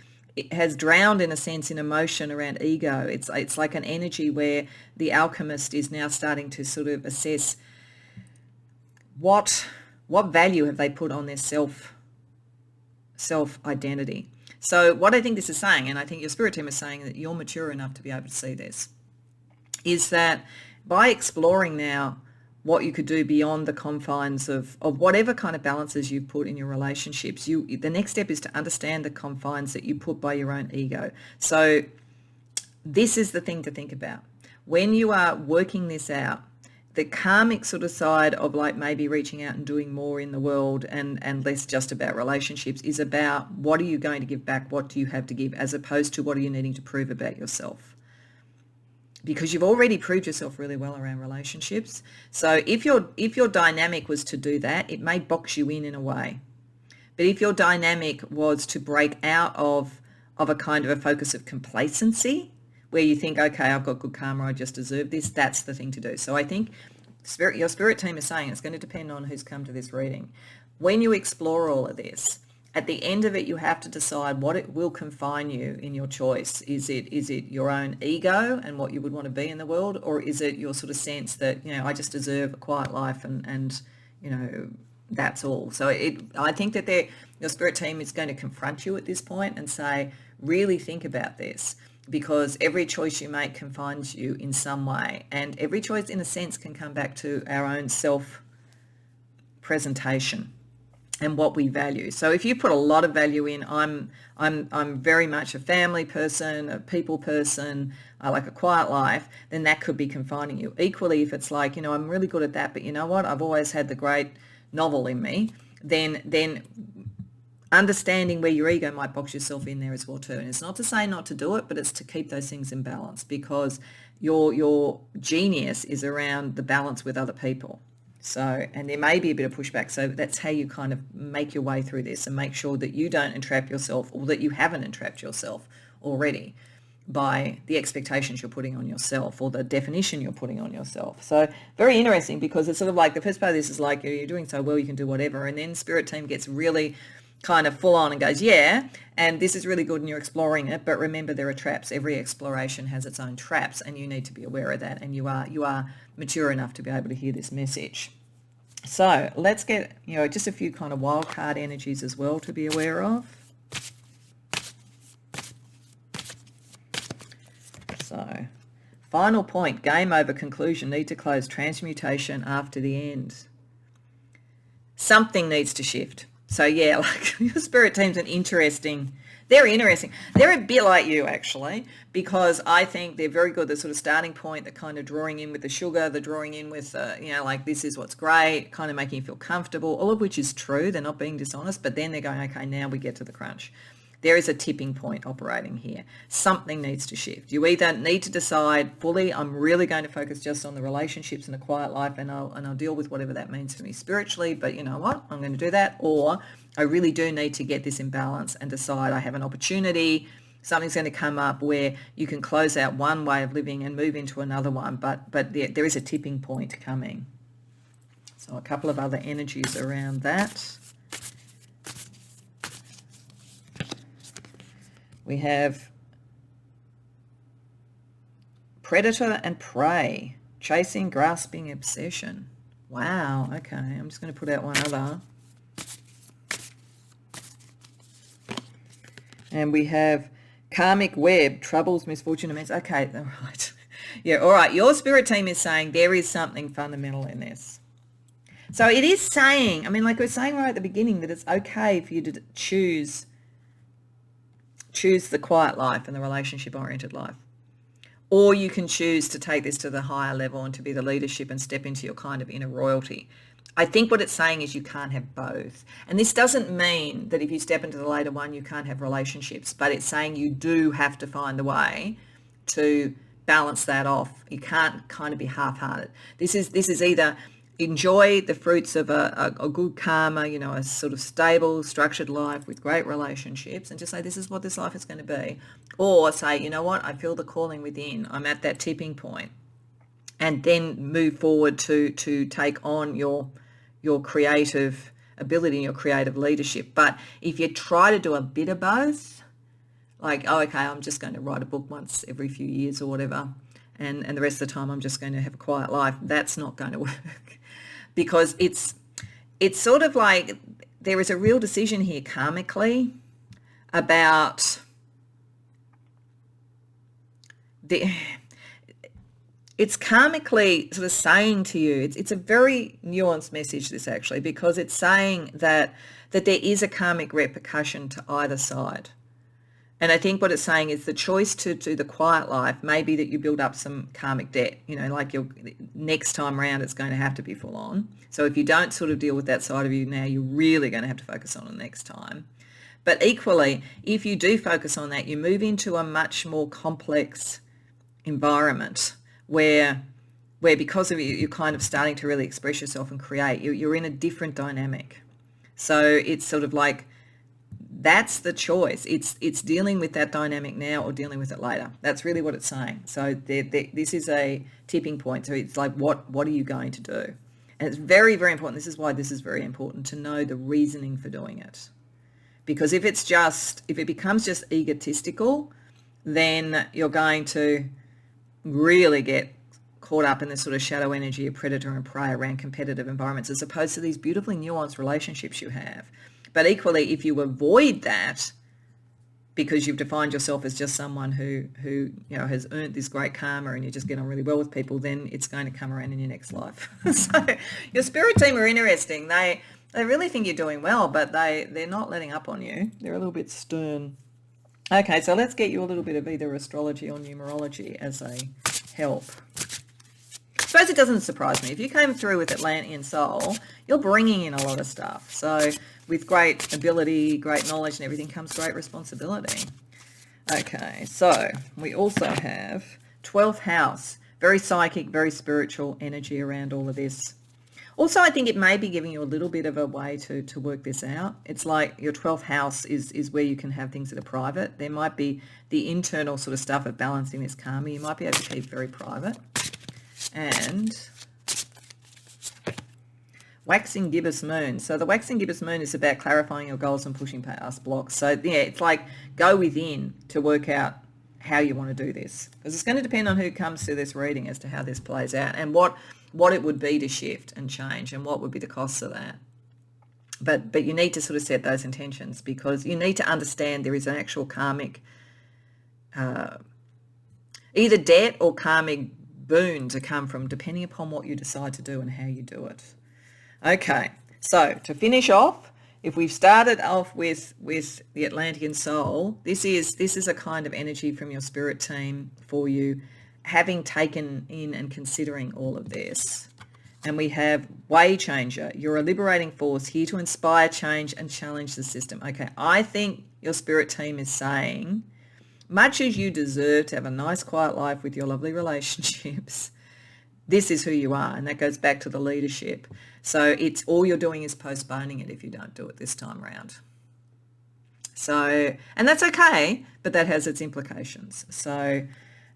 has drowned, in a sense, in emotion around ego. It's like an energy where the alchemist is now starting to sort of assess what value have they put on their self identity. So what I think this is saying, and I think your spirit team is saying that you're mature enough to be able to see this, is that by exploring now what you could do beyond the confines of whatever kind of balances you've put in your relationships, the next step is to understand the confines that you put by your own ego. So this is the thing to think about. When you are working this out, the karmic sort of side of like maybe reaching out and doing more in the world and less just about relationships is about what are you going to give back, what do you have to give, as opposed to what are you needing to prove about yourself. Because you've already proved yourself really well around relationships. So if your dynamic was to do that, it may box you in a way. But if your dynamic was to break out of a kind of a focus of complacency, where you think, okay, I've got good karma, I just deserve this, that's the thing to do. So I think your spirit team is saying it's going to depend on who's come to this reading. When you explore all of this, at the end of it, you have to decide what it will confine you in your choice. Is it your own ego and what you would want to be in the world, or is it your sort of sense that, I just deserve a quiet life and that's all. So I think that your spirit team is going to confront you at this point and say, really think about this, because every choice you make confines you in some way, and every choice in a sense can come back to our own self-presentation and what we value. So if you put a lot of value in, I'm very much a family person, a people person, I like a quiet life, then that could be confining you. Equally, if it's like, I'm really good at that, but you know what, I've always had the great novel in me, then understanding where your ego might box yourself in there as well too. And it's not to say not to do it, but it's to keep those things in balance, because your genius is around the balance with other people. So, and there may be a bit of pushback. So that's how you kind of make your way through this and make sure that you don't entrap yourself, or that you haven't entrapped yourself already by the expectations you're putting on yourself or the definition you're putting on yourself. So very interesting, because it's sort of like the first part of this is like, you're doing so well, you can do whatever. And then spirit team gets really kind of full on and goes, yeah, and this is really good and you're exploring it, but remember there are traps. Every exploration has its own traps, and you need to be aware of that, and you are mature enough to be able to hear this message. So let's get, just a few kind of wild card energies as well to be aware of. So final point, game over, conclusion, need to close, transmutation after the end. Something needs to shift. So yeah, like your spirit team's they're interesting. They're a bit like you, actually, because I think they're very good. The sort of starting point, the kind of drawing in with the sugar, the drawing in with, like this is what's great, kind of making you feel comfortable, all of which is true. They're not being dishonest, but then they're going, okay, now we get to the crunch. There is a tipping point operating here. Something needs to shift. You either need to decide fully, I'm really going to focus just on the relationships and a quiet life, and I'll deal with whatever that means for me spiritually, but you know what, I'm going to do that. Or I really do need to get this in balance and decide I have an opportunity, something's going to come up where you can close out one way of living and move into another one, but there is a tipping point coming. So a couple of other energies around that. We have predator and prey, chasing, grasping, obsession. Wow, okay, I'm just going to put out one other. And we have karmic web, troubles, misfortune, immense. Okay, all right. Yeah, all right, your spirit team is saying there is something fundamental in this. So it is saying, like we were saying right at the beginning, that it's okay for you to choose the quiet life and the relationship-oriented life. Or you can choose to take this to the higher level and to be the leadership and step into your kind of inner royalty. I think what it's saying is you can't have both. And this doesn't mean that if you step into the later one, you can't have relationships, but it's saying you do have to find a way to balance that off. You can't kind of be half-hearted. This is either enjoy the fruits of a good karma, a sort of stable, structured life with great relationships, and just say, this is what this life is going to be. Or say, you know what, I feel the calling within. I'm at that tipping point. And then move forward to take on your creative ability, your creative leadership. But if you try to do a bit of both, like, oh, okay, I'm just going to write a book once every few years or whatever, and the rest of the time I'm just going to have a quiet life, that's not going to work. Because it's sort of like there is a real decision here karmically about it's karmically sort of saying to you, it's a very nuanced message, this actually, because it's saying that there is a karmic repercussion to either side. And I think what it's saying is the choice to do the quiet life may be that you build up some karmic debt, like your next time around it's going to have to be full on. So if you don't sort of deal with that side of you now, you're really going to have to focus on it next time. But equally, if you do focus on that, you move into a much more complex environment where because of you're kind of starting to really express yourself and create, you're in a different dynamic. So it's sort of like, that's the choice. It's dealing with that dynamic now or dealing with it later. That's really what it's saying. So this is a tipping point. So it's like, what are you going to do? And it's very, very important. This is why this is very important, to know the reasoning for doing it. Because if it becomes just egotistical, then you're going to really get caught up in this sort of shadow energy of predator and prey around competitive environments, as opposed to these beautifully nuanced relationships you have. But equally, if you avoid that because you've defined yourself as just someone who has earned this great karma and you just get on really well with people, then it's going to come around in your next life. So your spirit team are interesting. They really think you're doing well, but they're not letting up on you. They're a little bit stern. Okay, so let's get you a little bit of either astrology or numerology as a help. I suppose it doesn't surprise me. If you came through with Atlantean Soul, you're bringing in a lot of stuff. So with great ability, great knowledge and everything comes great responsibility. Okay, so we also have 12th house, very psychic, very spiritual energy around all of this. Also, I think it may be giving you a little bit of a way to work this out. It's like your 12th house is where you can have things that are private. There might be the internal sort of stuff of balancing this karma. You might be able to keep very private. And waxing gibbous moon. So the waxing gibbous moon is about clarifying your goals and pushing past blocks. So yeah, it's like go within to work out how you want to do this, because it's going to depend on who comes to this reading as to how this plays out and what it would be to shift and change and what would be the costs of that. But you need to sort of set those intentions, because you need to understand there is an actual karmic either debt or karmic boon to come from, depending upon what you decide to do and how you do it. Okay, so to finish off, if we've started off with the Atlantean Soul, this is a kind of energy from your spirit team for you, having taken in and considering all of this. And we have way changer. You're a liberating force here to inspire change and challenge the system. Okay, I think your spirit team is saying, much as you deserve to have a nice quiet life with your lovely relationships, this is who you are. And that goes back to the leadership. So it's all you're doing is postponing it if you don't do it this time around. So, and that's okay, but that has its implications. So,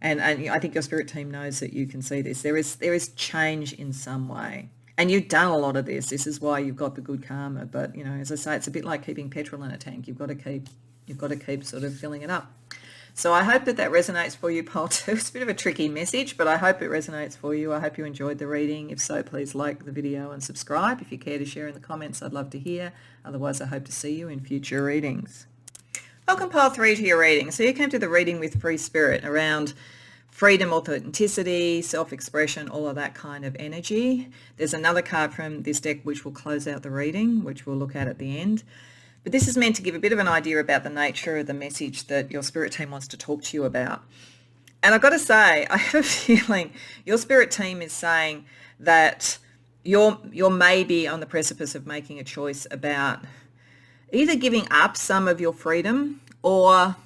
and I think your spirit team knows that you can see this. There is change in some way. And you've done a lot of this. This is why you've got the good karma. But, as I say, it's a bit like keeping petrol in a tank. You've got to keep sort of filling it up. So I hope that resonates for you, Pole 2. It's a bit of a tricky message, but I hope it resonates for you. I hope you enjoyed the reading. If so, please like the video and subscribe. If you care to share in the comments, I'd love to hear. Otherwise, I hope to see you in future readings. Welcome, Pole 3, to your reading. So you came to the reading with free spirit around freedom, authenticity, self-expression, all of that kind of energy. There's another card from this deck which will close out the reading, which we'll look at the end. But this is meant to give a bit of an idea about the nature of the message that your spirit team wants to talk to you about. And I've got to say, I have a feeling your spirit team is saying that you're maybe on the precipice of making a choice about either giving up some of your freedom or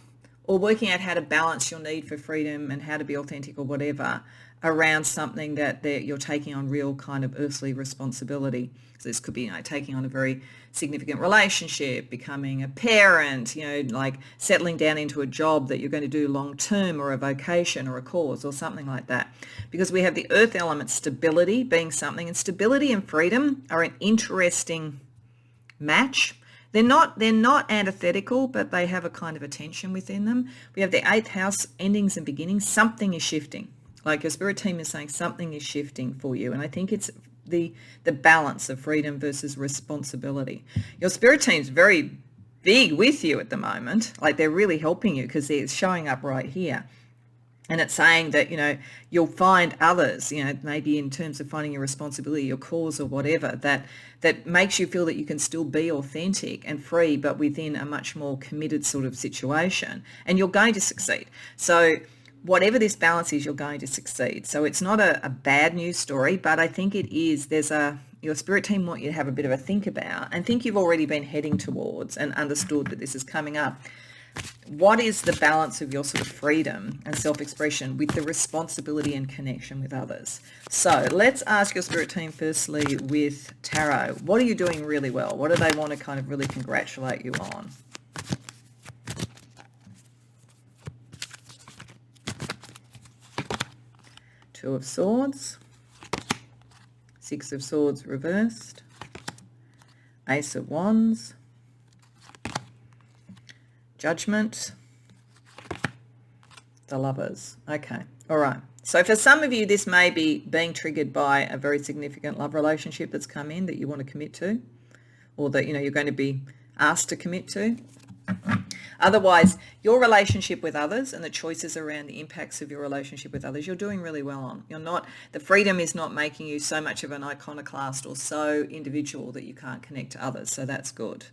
working out how to balance your need for freedom and how to be authentic or whatever around something that you're taking on real kind of earthly responsibility. So this could be, taking on a very significant relationship, becoming a parent, like settling down into a job that you're going to do long term, or a vocation or a cause or something like that. Because we have the earth element, stability being something, and stability and freedom are an interesting match. They're not antithetical, but they have a kind of a tension within them. We have the 8th house, endings and beginnings. Something is shifting. Like your spirit team is saying something is shifting for you. And I think it's the balance of freedom versus responsibility. Your spirit team's very big with you at the moment. Like they're really helping you because they're showing up right here. And it's saying that, you'll find others, maybe in terms of finding your responsibility, your cause or whatever, that makes you feel that you can still be authentic and free, but within a much more committed sort of situation. And you're going to succeed. So whatever this balance is, you're going to succeed. So it's not a bad news story, but I think it is. Your spirit team want you to have a bit of a think about and think you've already been heading towards and understood that this is coming up. What is the balance of your sort of freedom and self-expression with the responsibility and connection with others? So let's ask your spirit team firstly with tarot. What are you doing really well? What do they want to kind of really congratulate you on? Two of Swords, Six of Swords reversed, Ace of Wands, Judgment, the Lovers. Okay, all right. So for some of you, this may be being triggered by a very significant love relationship that's come in that you want to commit to, or that, you're going to be asked to commit to. Otherwise, your relationship with others and the choices around the impacts of your relationship with others, you're doing really well on. The freedom is not making you so much of an iconoclast or so individual that you can't connect to others. So that's good.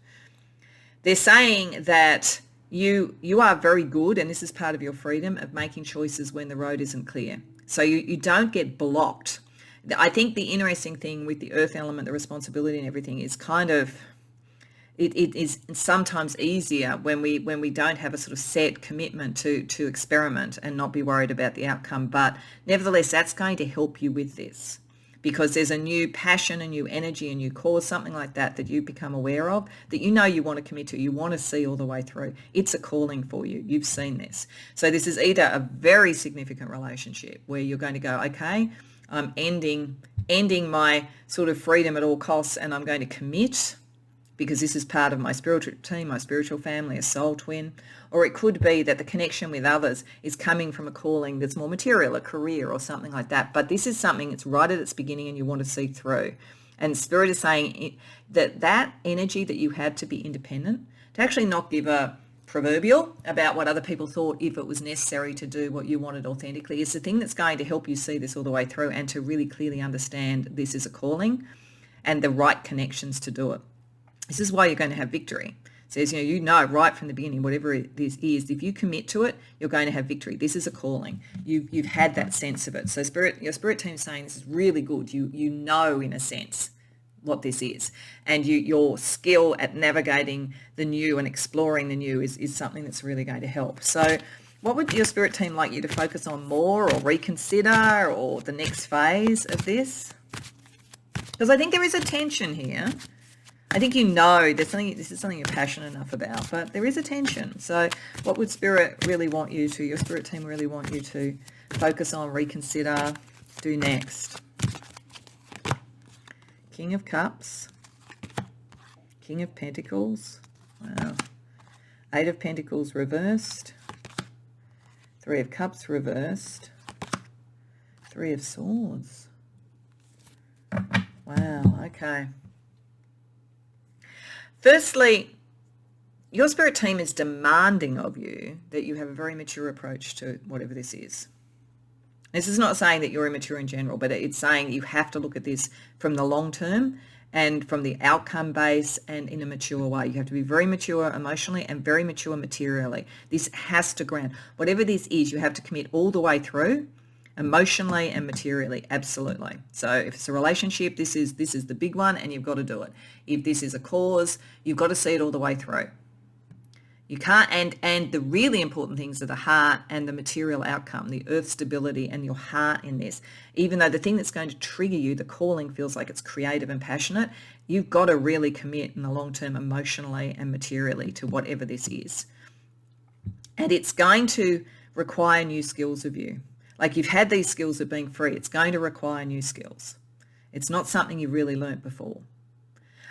They're saying that you are very good, and this is part of your freedom, of making choices when the road isn't clear. So you don't get blocked. I think the interesting thing with the earth element, the responsibility and everything is kind of, it is sometimes easier when we don't have a sort of set commitment to experiment and not be worried about the outcome. But nevertheless, that's going to help you with this, because there's a new passion, a new energy, a new cause, something like that you become aware of, that you want to commit to, you want to see all the way through. It's a calling for you. You've seen this. So this is either a very significant relationship where you're going to go, okay, I'm ending my sort of freedom at all costs, and I'm going to commit because this is part of my spiritual team, my spiritual family, a soul twin. Or it could be that the connection with others is coming from a calling that's more material, a career or something like that. But this is something that's right at its beginning and you want to see through. And Spirit is saying that energy that you had to be independent, to actually not give a proverbial about what other people thought if it was necessary to do what you wanted authentically, is the thing that's going to help you see this all the way through and to really clearly understand this is a calling and the right connections to do it. This is why you're going to have victory. It says, right from the beginning, whatever this is, if you commit to it, you're going to have victory. This is a calling. You've had that sense of it. So your spirit team is saying this is really good. You know, in a sense, what this is. And your skill at navigating the new and exploring the new is something that's really going to help. So what would your spirit team like you to focus on more or reconsider, or the next phase of this? Because I think there is a tension here. I think this is something you're passionate enough about, but there is a tension. So what would your spirit team really want you to focus on, reconsider, do next? King of Cups, King of Pentacles, wow. Eight of Pentacles reversed, Three of Cups reversed, Three of Swords. Wow, okay. Firstly, your spirit team is demanding of you that you have a very mature approach to whatever this is. This is not saying that you're immature in general, but it's saying you have to look at this from the long term and from the outcome base and in a mature way. You have to be very mature emotionally and very mature materially. This has to ground. Whatever this is, you have to commit all the way through, emotionally and materially, absolutely. So if it's a relationship, this is the big one and you've got to do it. If this is a cause, you've got to see it all the way through. You can't, and the really important things are the heart and the material outcome, the earth stability and your heart in this. Even though the thing that's going to trigger you, the calling, feels like it's creative and passionate, you've got to really commit in the long term emotionally and materially to whatever this is. And it's going to require new skills of you. Like, you've had these skills of being free. It's going to require new skills. It's not something you've really learnt before.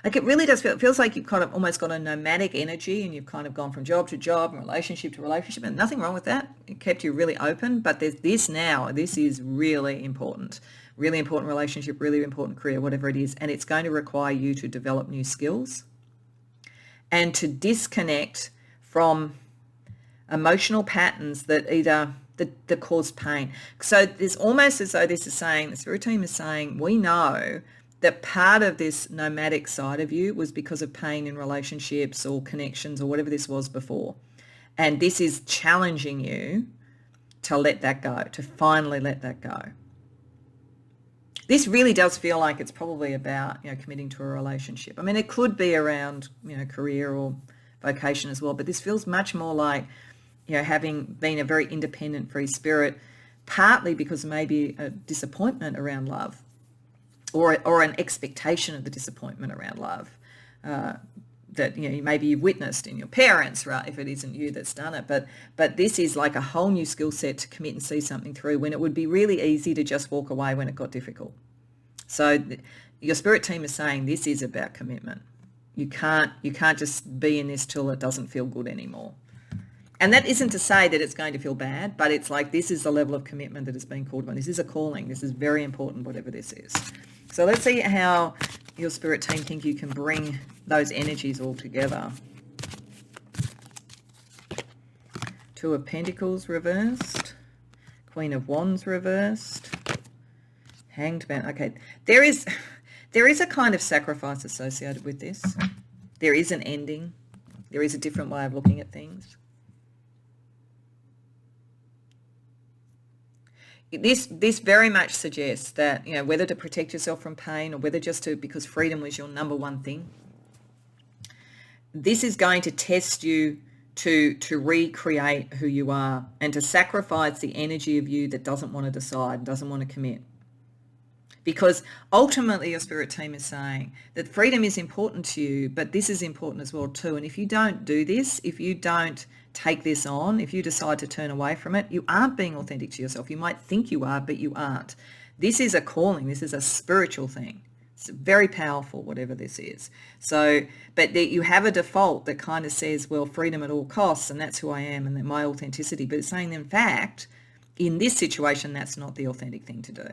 Like, it really does feel, it feels like you've kind of almost got a nomadic energy and you've kind of gone from job to job and relationship to relationship, and nothing wrong with that. It kept you really open, but there's this now. This is really important relationship, really important career, whatever it is, and it's going to require you to develop new skills and to disconnect from emotional patterns that either that caused pain. So there's almost as though this is saying, the spirit team is saying, we know that part of this nomadic side of you was because of pain in relationships or connections or whatever this was before. And this is challenging you to let that go, to finally let that go. This really does feel like it's probably about, committing to a relationship. I mean, it could be around, career or vocation as well, but this feels much more like, having been a very independent free spirit, partly because maybe a disappointment around love or an expectation of the disappointment around love that, maybe you've witnessed in your parents, right, if it isn't you that's done it. But this is like a whole new skill set to commit and see something through when it would be really easy to just walk away when it got difficult. So your spirit team is saying this is about commitment. You can't just be in this till it doesn't feel good anymore. And that isn't to say that it's going to feel bad, but it's like this is the level of commitment that is being called on. This is a calling. This is very important, whatever this is. So let's see how your spirit team think you can bring those energies all together. Two of Pentacles reversed. Queen of Wands reversed. Hanged Man. Okay, there is a kind of sacrifice associated with this. There is an ending. There is a different way of looking at things. This very much suggests that, whether to protect yourself from pain or whether just to, because freedom was your number one thing, this is going to test you to recreate who you are and to sacrifice the energy of you that doesn't want to decide, doesn't want to commit. Because ultimately your spirit team is saying that freedom is important to you, but this is important as well too. And if you don't do this, if you don't take this on, if you decide to turn away from it, you aren't being authentic to yourself. You might think you are, but you aren't. This is a calling. This is a spiritual thing. It's very powerful, whatever this is. So, but you have a default that kind of says, well, freedom at all costs, and that's who I am, and my authenticity. But it's saying, in fact, in this situation, that's not the authentic thing to do.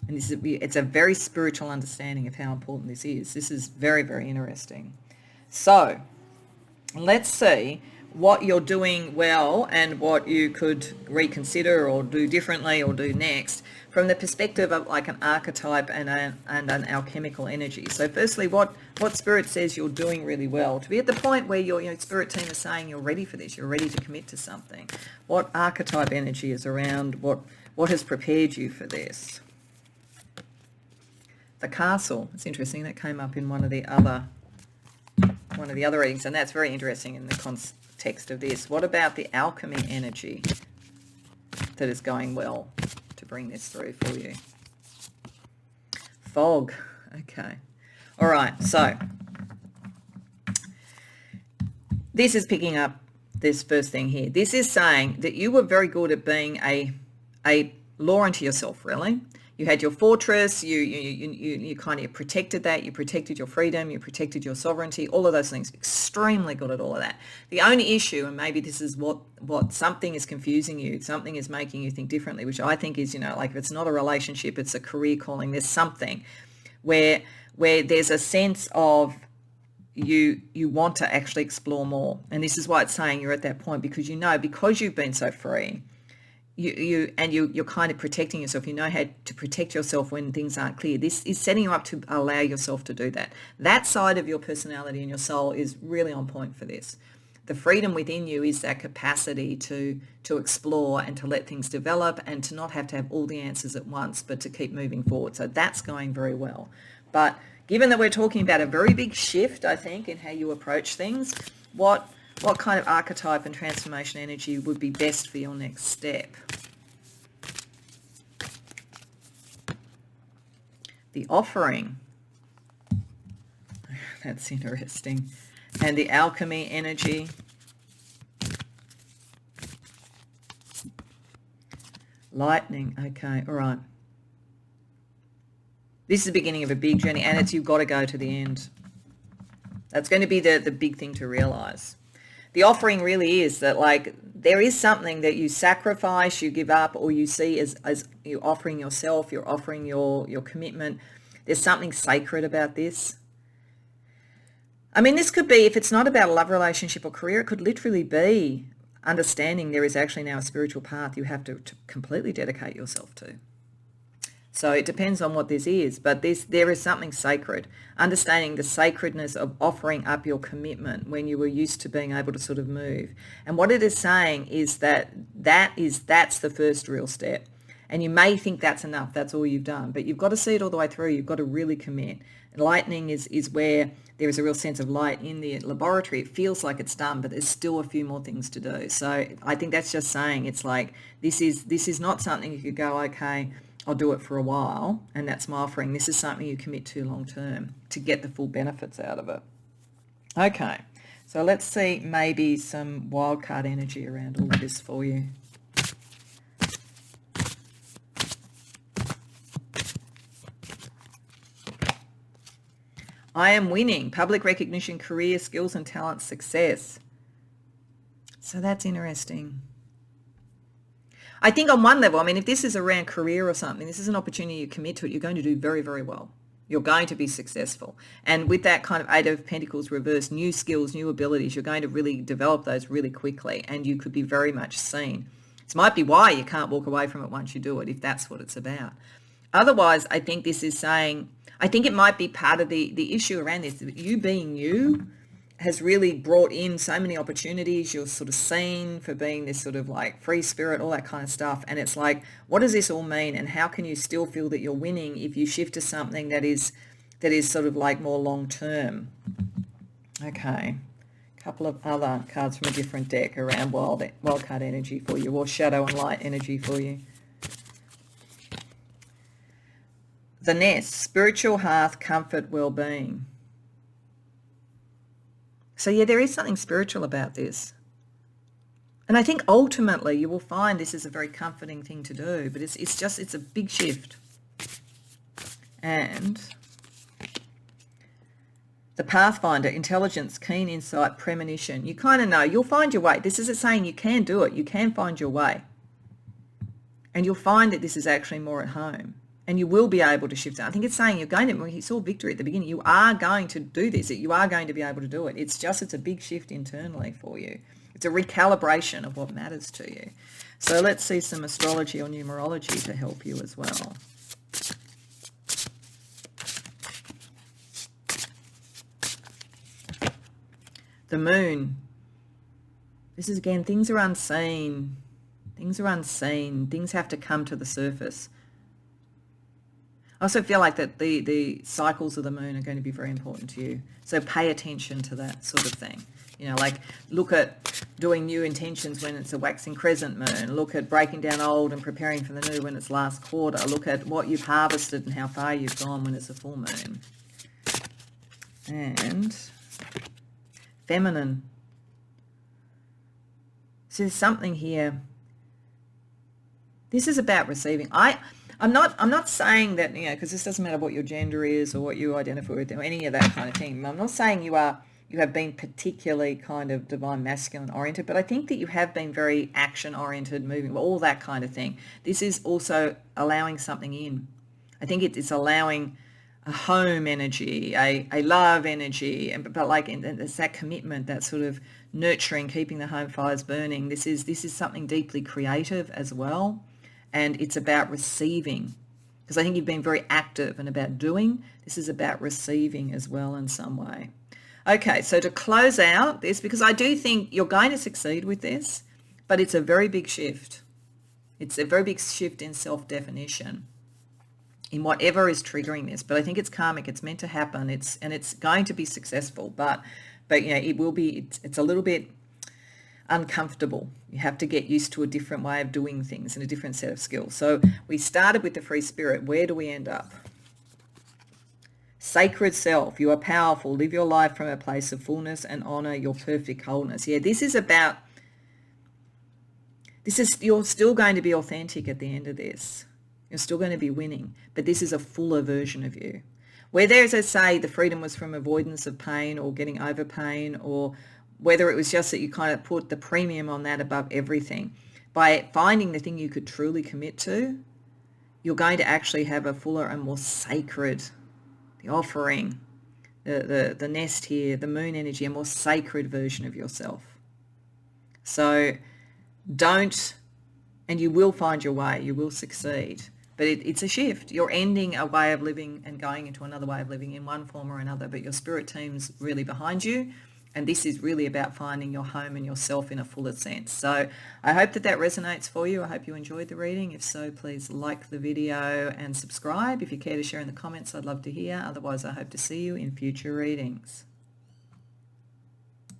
And it's a very spiritual understanding of how important this is. This is very, very interesting. So let's see what you're doing well and what you could reconsider or do differently or do next from the perspective of like an archetype and an alchemical energy. So firstly, what Spirit says you're doing really well, to be at the point where your Spirit team is saying you're ready for this, you're ready to commit to something. What archetype energy is around, what has prepared you for this? The Castle. It's interesting, that came up in one of the other readings, and that's very interesting in the context of this. What about the alchemy energy that is going well to bring this through for you? Fog. Okay. All right. So this is picking up this first thing here. This is saying that you were very good at being a law unto yourself, really. You had your fortress, you kind of protected that, you protected your freedom, you protected your sovereignty, all of those things. Extremely good at all of that. The only issue, and maybe this is what something is confusing you, something is making you think differently, which I think is, like if it's not a relationship, it's a career calling, there's something where there's a sense of you want to actually explore more. And this is why it's saying you're at that point, because because you've been so free, you're kind of protecting yourself. You know how to protect yourself when things aren't clear. This is setting you up to allow yourself to do that. That side of your personality and your soul is really on point for this. The freedom within you is that capacity to explore and to let things develop and to not have to have all the answers at once, but to keep moving forward. So that's going very well. But given that we're talking about a very big shift, I think, in how you approach things, what kind of archetype and transformation energy would be best for your next step? The Offering. That's interesting. And the alchemy energy. Lightning. Okay, all right. This is the beginning of a big journey, and you've got to go to the end. That's going to be the big thing to realize. The offering really is that, like, there is something that you sacrifice, you give up, or you see as you offering yourself, you're offering your commitment. There's something sacred about this. I mean, this could be, if it's not about a love relationship or career, it could literally be understanding there is actually now a spiritual path you have to completely dedicate yourself to. So it depends on what this is, but there is something sacred. Understanding the sacredness of offering up your commitment when you were used to being able to sort of move. And what it is saying is that's the first real step. And you may think that's enough, that's all you've done, but you've got to see it all the way through. You've got to really commit. Lightning is where there is a real sense of light in the laboratory. It feels like it's done, but there's still a few more things to do. So I think that's just saying it's like this is not something you could go, okay, I'll do it for a while, and that's my offering. This is something you commit to long term to get the full benefits out of it. Okay, so let's see maybe some wildcard energy around all of this for you. I am winning. Public recognition, career, skills and talent, success. So that's interesting. I think on one level, I mean, if this is around career or something, this is an opportunity you commit to it, you're going to do very, very well. You're going to be successful. And with that kind of Eight of Pentacles reverse, new skills, new abilities, you're going to really develop those really quickly, and you could be very much seen. This might be why you can't walk away from it once you do it, if that's what it's about. Otherwise, I think this is saying, I think it might be part of the issue around this, that you being you has really brought in so many opportunities. You're sort of seen for being this sort of like free spirit, all that kind of stuff. And it's like, what does this all mean? And how can you still feel that you're winning if you shift to something that is sort of like more long term? Okay. A couple of other cards from a different deck around wild card energy for you, or shadow and light energy for you. The nest, spiritual hearth, comfort, well-being. So yeah, there is something spiritual about this. And I think ultimately you will find this is a very comforting thing to do, but it's a big shift. And the Pathfinder, intelligence, keen insight, premonition. You kind of know, you'll find your way. This is saying you can do it. You can find your way. And you'll find that this is actually more at home. And you will be able to shift. I think it's saying you're going to, you saw victory at the beginning, you are going to do this. You are going to be able to do it. It's a big shift internally for you. It's a recalibration of what matters to you. So let's see some astrology or numerology to help you as well. The moon. This is again, things are unseen. Things are unseen. Things have to come to the surface. I also feel like that the cycles of the moon are going to be very important to you. So pay attention to that sort of thing. You know, like look at doing new intentions when it's a waxing crescent moon. Look at breaking down old and preparing for the new when it's last quarter. Look at what you've harvested and how far you've gone when it's a full moon. And feminine. So there's something here. This is about receiving. I'm not saying that, you know, because this doesn't matter what your gender is or what you identify with or any of that kind of thing. I'm not saying you have been particularly kind of divine masculine oriented, but I think that you have been very action oriented, moving, all that kind of thing. This is also allowing something in. I think it's allowing a home energy, a love energy, but like it's that commitment, that sort of nurturing, keeping the home fires burning. This is something deeply creative as well. And it's about receiving, because I think you've been very active and about doing. This is about receiving as well in some way. Okay, so to close out this, because I do think you're going to succeed with this, but it's a very big shift. It's a very big shift in self-definition in whatever is triggering this. But I think it's karmic. It's meant to happen. It's going to be successful. But you know, it will be. It's a little bit uncomfortable. You have to get used to a different way of doing things and a different set of skills. So we started with the free spirit. Where do we end up? Sacred self. You are powerful. Live your life from a place of fullness and honor your perfect wholeness. Yeah, you're still going to be authentic at the end of this. You're still going to be winning, but this is a fuller version of you. Where there's, as I say, the freedom was from avoidance of pain or getting over pain, or whether it was just that you kind of put the premium on that above everything. By finding the thing you could truly commit to, you're going to actually have a fuller and more sacred, the offering, the nest here, the moon energy, a more sacred version of yourself. So don't, and you will find your way, you will succeed. But it's a shift. You're ending a way of living and going into another way of living in one form or another, but your spirit team's really behind you. And this is really about finding your home and yourself in a fuller sense. So I hope that resonates for you. I hope you enjoyed the reading. If so, please like the video and subscribe. If you care to share in the comments, I'd love to hear. Otherwise, I hope to see you in future readings.